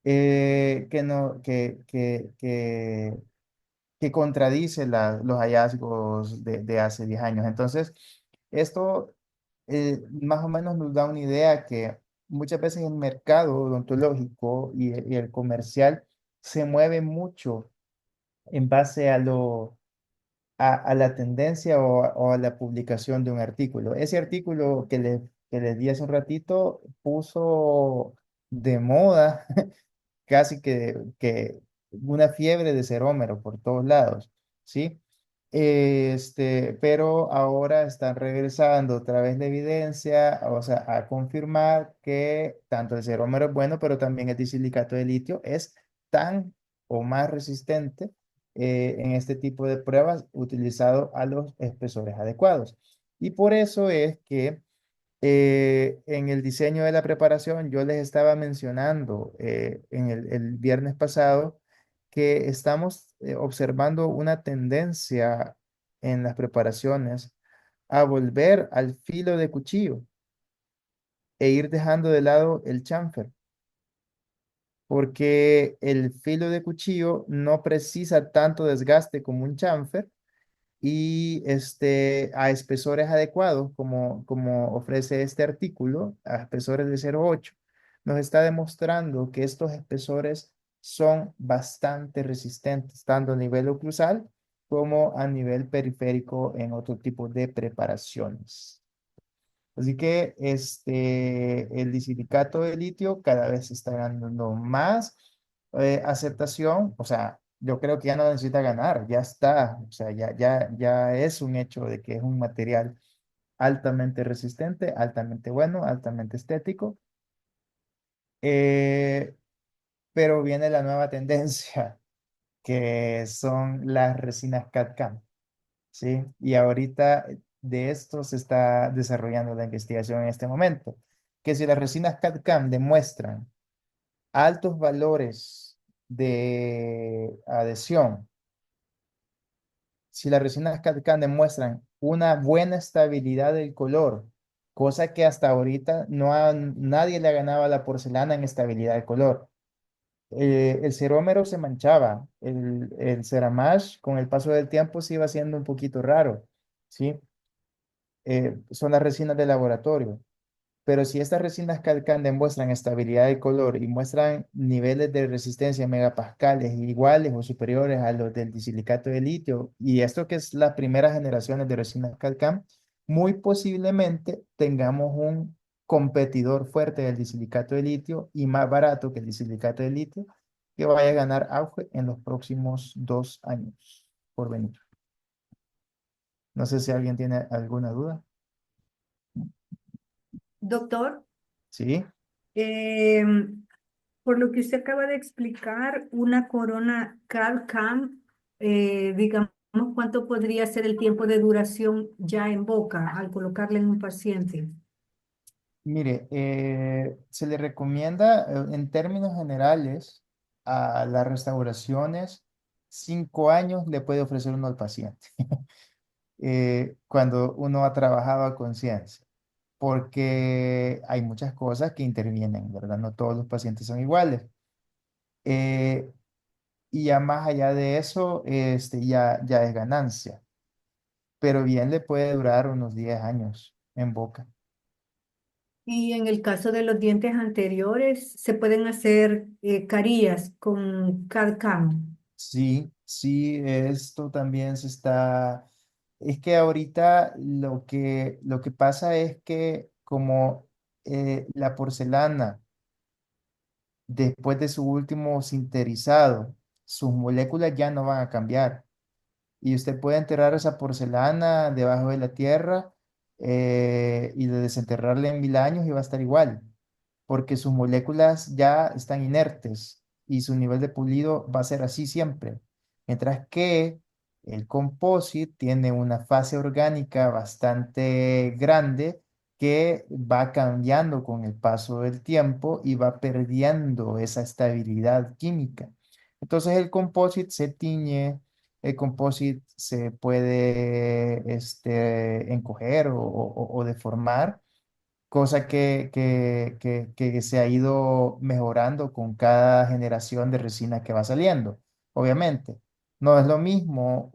que, no, que contradice los hallazgos de hace 10 años. Entonces, esto más o menos nos da una idea que muchas veces el mercado odontológico y el comercial se mueve mucho en base a la tendencia o a la publicación de un artículo. Ese artículo que les di hace un ratito puso de moda casi que una fiebre de cerómero por todos lados, ¿sí? Pero ahora están regresando otra vez la evidencia, o sea, a confirmar que tanto el cerómero es bueno, pero también el disilicato de litio es tan o más resistente en este tipo de pruebas utilizado a los espesores adecuados. Y por eso es que En el diseño de la preparación, yo les estaba mencionando en el viernes pasado que estamos observando una tendencia en las preparaciones a volver al filo de cuchillo e ir dejando de lado el chamfer, porque el filo de cuchillo no precisa tanto desgaste como un chamfer y a espesores adecuados como ofrece este artículo, a espesores de 0,8, nos está demostrando que estos espesores son bastante resistentes, tanto a nivel oclusal como a nivel periférico en otro tipo de preparaciones. Así que el disilicato de litio cada vez está ganando más aceptación. O sea, yo creo que ya no necesita ganar, ya está. O sea, ya es un hecho de que es un material altamente resistente, altamente bueno, altamente estético. Eh, pero viene la nueva tendencia, que son las resinas CAD-CAM. ¿Sí? Y ahorita de esto se está desarrollando la investigación en este momento, que si las resinas CAD-CAM demuestran altos valores de adhesión, si las resinas CAD-CAM demuestran una buena estabilidad del color, cosa que hasta ahorita nadie le ganaba a la porcelana en estabilidad de color. El cerómero se manchaba, el ceramash con el paso del tiempo se iba haciendo un poquito raro, ¿sí? Son las resinas de laboratorio. Pero si estas resinas Calcan demuestran estabilidad de color y muestran niveles de resistencia en megapascales iguales o superiores a los del disilicato de litio, y esto que es las primeras generaciones de resinas Calcan, muy posiblemente tengamos un competidor fuerte del disilicato de litio y más barato que el disilicato de litio que vaya a ganar auge en los próximos 2 años por venir. No sé si alguien tiene alguna duda. Doctor, ¿Sí? em, por lo que usted acaba de explicar, una corona CAD-CAM, digamos, ¿cuánto podría ser el tiempo de duración ya en boca al colocarla en un paciente? Mire, se le recomienda en términos generales a las restauraciones, 5 años le puede ofrecer uno al paciente cuando uno ha trabajado a conciencia, porque hay muchas cosas que intervienen, ¿verdad? No todos los pacientes son iguales. Eh, y ya más allá de eso, ya es ganancia, pero bien le puede durar unos 10 años en boca. Y en el caso de los dientes anteriores, se pueden hacer carillas con CAD-CAM. Sí, sí, esto también es que ahorita lo que pasa es que como la porcelana, después de su último sinterizado, sus moléculas ya no van a cambiar. Y usted puede enterrar esa porcelana debajo de la tierra y de desenterrarla en 1000 años y va a estar igual porque sus moléculas ya están inertes y su nivel de pulido va a ser así siempre. Mientras que el composite tiene una fase orgánica bastante grande que va cambiando con el paso del tiempo y va perdiendo esa estabilidad química. Entonces el composite se tiñe, el composite se puede encoger o deformar, cosa que se ha ido mejorando con cada generación de resina que va saliendo. Obviamente, no es lo mismo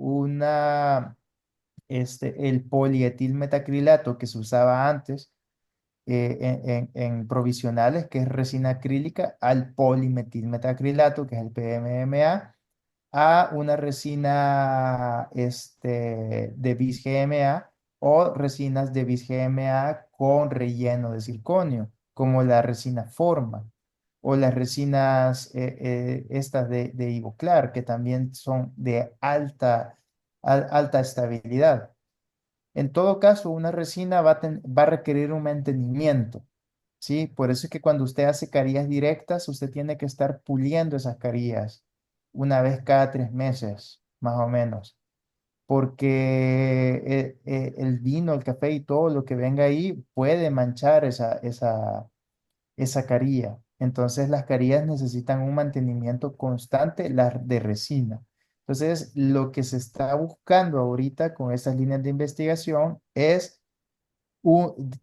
el polietilmetacrilato que se usaba antes en provisionales, que es resina acrílica, al polimetilmetacrilato, que es el PMMA, a una resina de bis GMA o resinas de bis GMA con relleno de circonio, como la resina Forma o las resinas estas de Ivoclar, que también son de alta estabilidad. En todo caso, una resina va a requerir un mantenimiento. ¿Sí? Por eso es que cuando usted hace carillas directas, usted tiene que estar puliendo esas carillas una vez cada 3 meses, más o menos. porque el vino, el café y todo lo que venga ahí puede manchar esa carilla. Entonces las carillas necesitan un mantenimiento constante, las de resina. Entonces lo que se está buscando ahorita con estas líneas de investigación es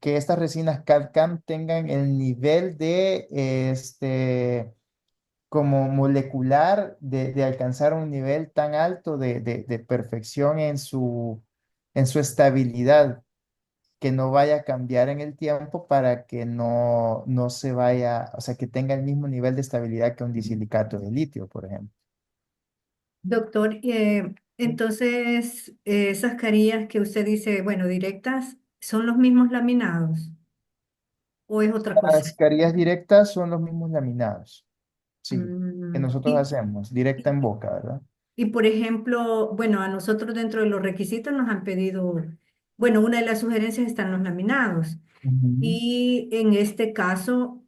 que estas resinas CAD-CAM tengan el nivel de como molecular de alcanzar un nivel tan alto de perfección en su estabilidad, que no vaya a cambiar en el tiempo para que no se vaya, o sea, que tenga el mismo nivel de estabilidad que un disilicato de litio, por ejemplo. Doctor, entonces esas carillas que usted dice, bueno, directas, ¿son los mismos laminados o es otra cosa? Las carillas directas son los mismos laminados, sí, que Mm, nosotros hacemos, directa en boca, ¿verdad? y por ejemplo, bueno, a nosotros dentro de los requisitos nos han pedido, bueno, una de las sugerencias están los laminados. Ujú. Y en este caso,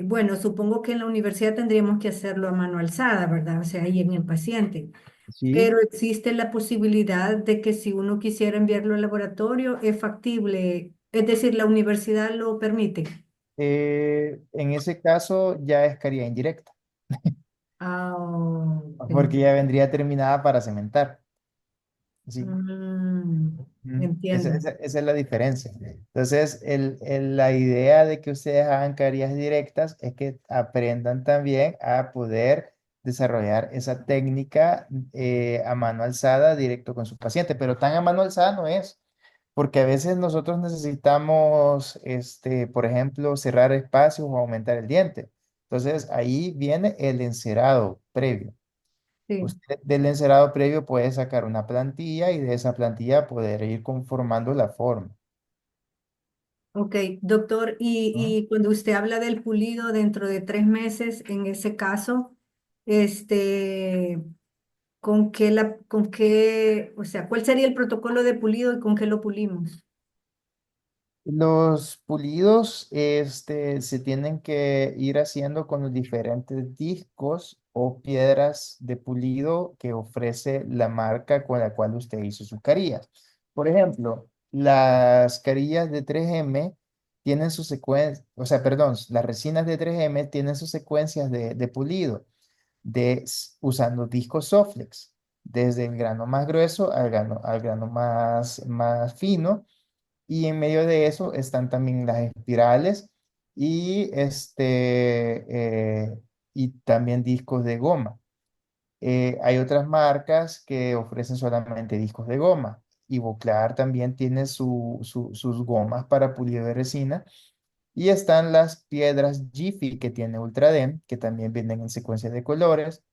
bueno, supongo que en la universidad tendríamos que hacerlo a mano alzada, ¿verdad? O sea, ahí en el paciente. Sí, Pero existe la posibilidad de que si uno quisiera enviarlo al laboratorio, es factible, es decir, la universidad lo permite. en ese caso ya es carilla indirecta, Ah, porque ya vendría terminada para cementar, ¿sí? mm, Esa, entiendo. esa es la diferencia. Entonces, la idea de que ustedes hagan carillas directas es que aprendan también a poder desarrollar esa técnica a mano alzada directo con su paciente, pero tan a mano alzada no es, porque a veces nosotros necesitamos, por ejemplo, cerrar espacios o aumentar el diente. Entonces, ahí viene el encerado previo. Sí. Usted del encerado previo puede sacar una plantilla y de esa plantilla poder ir conformando la forma. Ok, doctor, ¿No? y cuando usted habla del pulido dentro de 3 meses, en ese caso, este, con qué, o sea, ¿cuál sería el protocolo de pulido y con qué lo pulimos? Los pulidos se tienen que ir haciendo con los diferentes discos o piedras de pulido que ofrece la marca con la cual usted hizo sus carillas. Por ejemplo, las carillas de 3M tienen su secuencia, o sea, perdón, las resinas de 3M tienen sus secuencias de pulido usando discos Soflex, desde el grano más grueso al grano más fino, y en medio de eso están también las espirales y, y también discos de goma. Hay otras marcas que ofrecen solamente discos de goma. Y Voclar también tiene sus gomas para pulido de resina. Y están las piedras Jiffy que tiene Ultradem, que también vienen en secuencia de colores,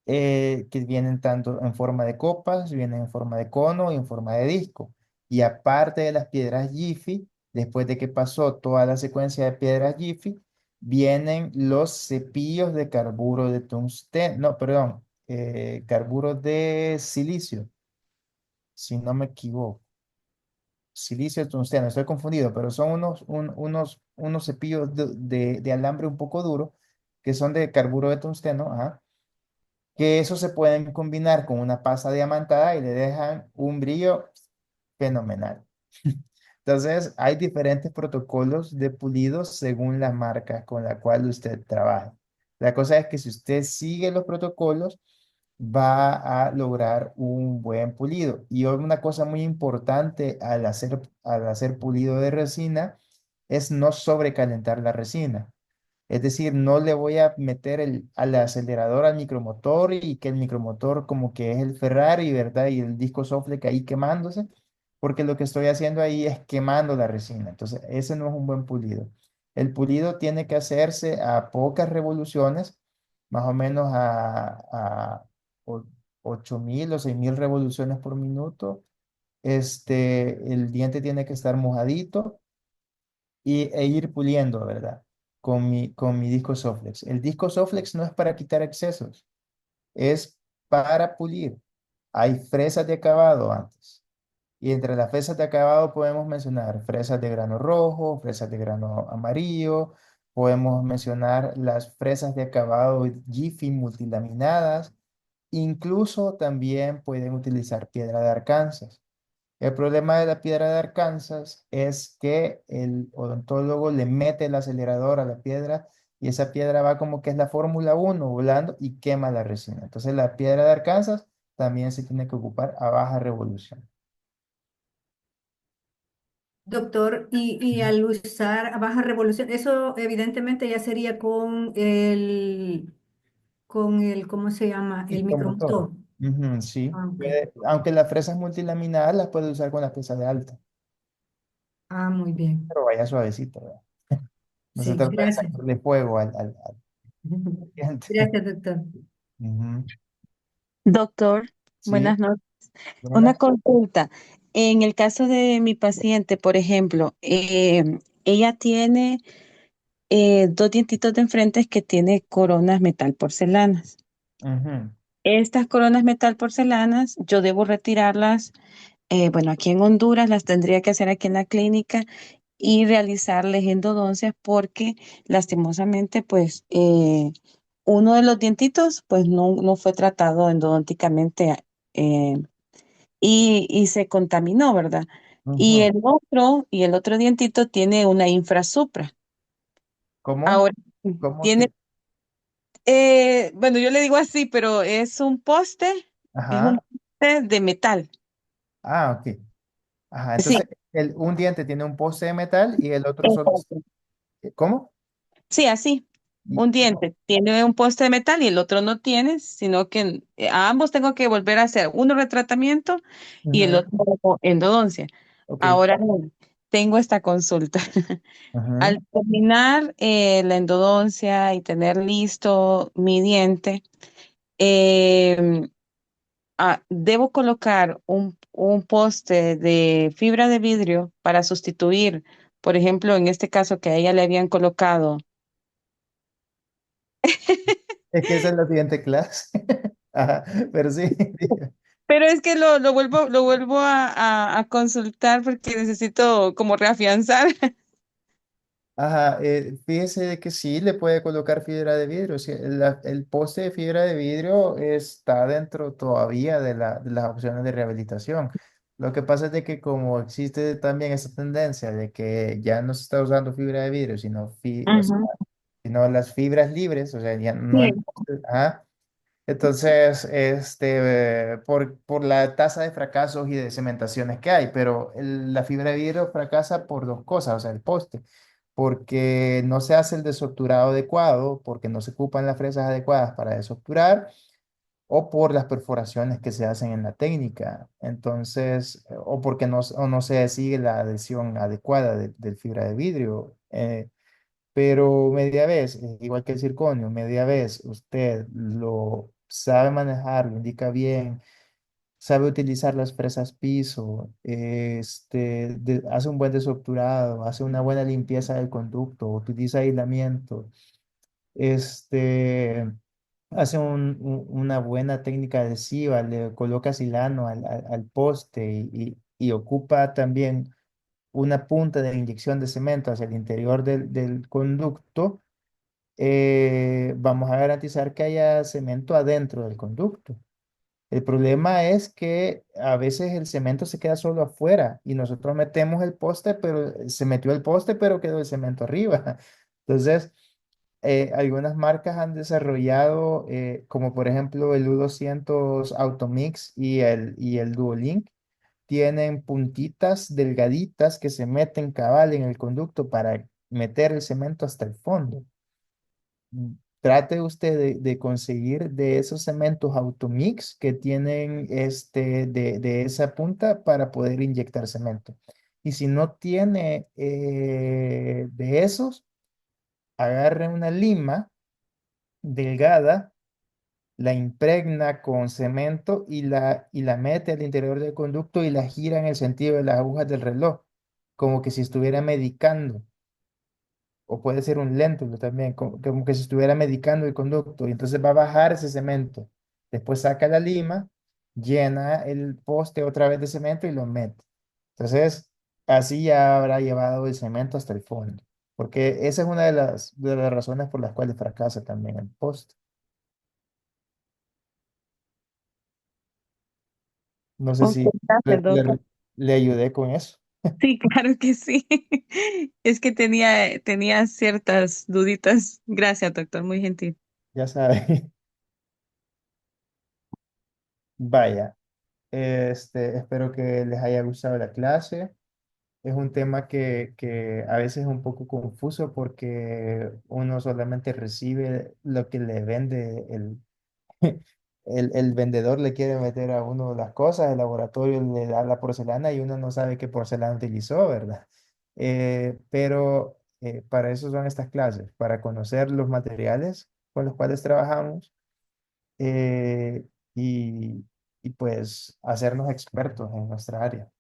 que vienen tanto en forma de copas, vienen en forma de cono y en forma de disco. Y aparte de las piedras Jiffy, después de que pasó toda la secuencia de piedras Jiffy, vienen los cepillos de carburo de tungsteno, no, perdón, carburo de silicio, si no me equivoco. Silicio de tungsteno, estoy confundido, pero son unos cepillos de alambre un poco duro que son de carburo de tungsteno, ajá, que eso se pueden combinar con una pasta diamantada y le dejan un brillo fenomenal. Entonces, hay diferentes protocolos de pulido según la marca con la cual usted trabaja. La cosa es que si usted sigue los protocolos, va a lograr un buen pulido. Y una cosa muy importante al hacer pulido de resina es no sobrecalentar la resina. Es decir, no le voy a meter al acelerador al micromotor y que el micromotor como que es el Ferrari, ¿verdad? Y el disco sofle que ahí quemándose, porque lo que estoy haciendo ahí es quemando la resina. Entonces, ese no es un buen pulido. El pulido tiene que hacerse a pocas revoluciones, más o menos a o- 8.000 o 6.000 revoluciones por minuto. El diente tiene que estar mojadito e ir puliendo, ¿verdad? Con mi disco Soflex. El disco Soflex no es para quitar excesos, es para pulir. Hay fresas de acabado antes. Y entre las fresas de acabado podemos mencionar fresas de grano rojo, fresas de grano amarillo, podemos mencionar las fresas de acabado Jiffy multilaminadas, Incluso también pueden utilizar piedra de Arkansas. El problema de la piedra de Arkansas es que el odontólogo le mete el acelerador a la piedra y esa piedra va como que es la Fórmula 1 volando y quema la resina. Entonces la piedra de Arkansas también se tiene que ocupar a baja revolución. Doctor, y al usar a baja revolución, eso evidentemente ya sería con el, ¿cómo se llama? El Motor. micromotor. Ujú, sí. Ah, ok. Aunque las fresas multilaminadas las puede usar con la pesa de alta, Ah, muy bien. pero vaya suavecito, ¿verdad? No se Sí, trata de gracias. sacarle fuego al diente. Gracias, doctor. Ujú. Doctor, Sí, buenas noches. Una Bruna. consulta. En el caso de mi paciente, por ejemplo, ella tiene dos dientitos de enfrente que tiene coronas metal porcelanas. Ujú. Estas coronas metal porcelanas, yo debo retirarlas, bueno, aquí en Honduras las tendría que hacer aquí en la clínica y realizarles endodoncias porque lastimosamente, pues, uno de los dientitos, pues, no fue tratado endodonticamente. eh, y se contaminó, ¿verdad? Ujú. Y el otro dientito tiene una infrasupra. ¿Cómo? Ahora, ¿Cómo tiene, que? bueno, yo le digo así, pero es un Ajá. poste de metal. Ah, ok. Ajá. Sí, Entonces, un diente tiene un poste de metal y el otro solo. exacto. ¿Cómo? Sí, así. Y- Un diente tiene un poste de metal y el otro no tiene, sino que a ambos tengo que volver a hacer uno retratamiento y el Ujú. otro endodoncia. Ok. Ahora tengo esta consulta. Ujú. Al terminar la endodoncia y tener listo mi diente, em, debo colocar un poste de fibra de vidrio para sustituir, por ejemplo, en este caso que a ella le habían colocado. Es que esa es la siguiente clase. Ajá. Pero sí. Pero es que lo vuelvo a consultar porque necesito como reafianzar. Ajá, fíjese de que sí le puede colocar fibra de vidrio. Sí, el poste de fibra de vidrio está dentro todavía de las opciones de rehabilitación. Lo que pasa es de que como existe también esa tendencia de que ya no se está usando fibra de vidrio, o sea, Ujú. sino las fibras libres, o sea, ya no Sí. el poste. Ajá. Entonces, por la tasa de fracasos y de cementaciones que hay, pero la fibra de vidrio fracasa por dos cosas, o sea, el poste, porque no se hace el desobturado adecuado, porque no se ocupan las fresas adecuadas para desobturar, o por las perforaciones que se hacen en la técnica. Entonces, o porque o no se sigue la adhesión adecuada del fibra de vidrio. Pero media vez, igual que el circonio, media vez usted lo sabe manejar, lo indica bien, sabe utilizar las fresas piso, hace un buen desobturado, hace una buena limpieza del conducto, utiliza aislamiento, este, hace una buena técnica adhesiva, le coloca silano al poste y ocupa también una punta de inyección de cemento hacia el interior del conducto. Vamos a garantizar que haya cemento adentro del conducto. El problema es que a veces el cemento se queda solo afuera y nosotros metemos el poste, pero se metió el poste, pero quedó el cemento arriba. Entonces, algunas marcas han desarrollado, como por ejemplo el U200 Automix y el Duolink, tienen puntitas delgaditas que se meten cabal en el conducto para meter el cemento hasta el fondo. Trate usted de conseguir de esos cementos Automix que tienen de esa punta para poder inyectar cemento. Y si no tiene de esos, agarre una lima delgada, la impregna con cemento y la mete al interior del conducto y la gira en el sentido de las agujas del reloj, como que si estuviera medicando. O puede ser un léntulo también, como que se estuviera medicando el conducto, y entonces va a bajar ese cemento. Después saca la lima, llena el poste otra vez de cemento y lo mete. Entonces, así ya habrá llevado el cemento hasta el fondo, porque esa es una de las razones por las cuales fracasa también el poste. No sé Ok, si gracias, le, doctor. le ayudé con eso. Sí, claro que sí. Es que tenía ciertas duditas. Gracias, doctor, muy gentil. Ya sabe. Vaya, espero que les haya gustado la clase. Es un tema que a veces es un poco confuso porque uno solamente recibe lo que le vende el vendedor, le quiere meter a uno las cosas, el laboratorio le da la porcelana y uno no sabe qué porcelana utilizó, ¿verdad? Pero para eso son estas clases, para conocer los materiales con los cuales trabajamos eh, y, y pues hacernos expertos en nuestra área.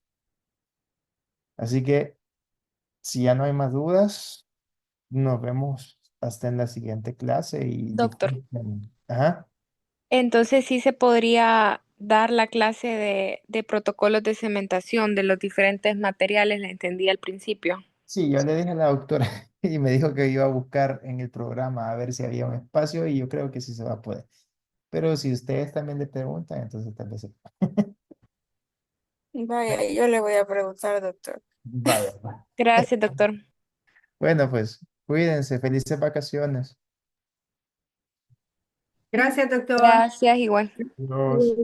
Así que si ya no hay más dudas, nos vemos hasta en la siguiente clase y Doctor. disculpen. Ajá. Entonces sí se podría dar la clase de protocolos de cementación de los diferentes materiales, la entendí al principio. Sí, yo le dije a la doctora y me dijo que iba a buscar en el programa a ver si había un espacio y yo creo que sí se va a poder. Pero si ustedes también le preguntan, entonces tal vez sí. Vaya, yo le voy a preguntar, doctor. Vaya, va. Gracias, doctor. Bueno, pues cuídense, felices vacaciones. Gracias, doctor. Gracias, igual. Adiós.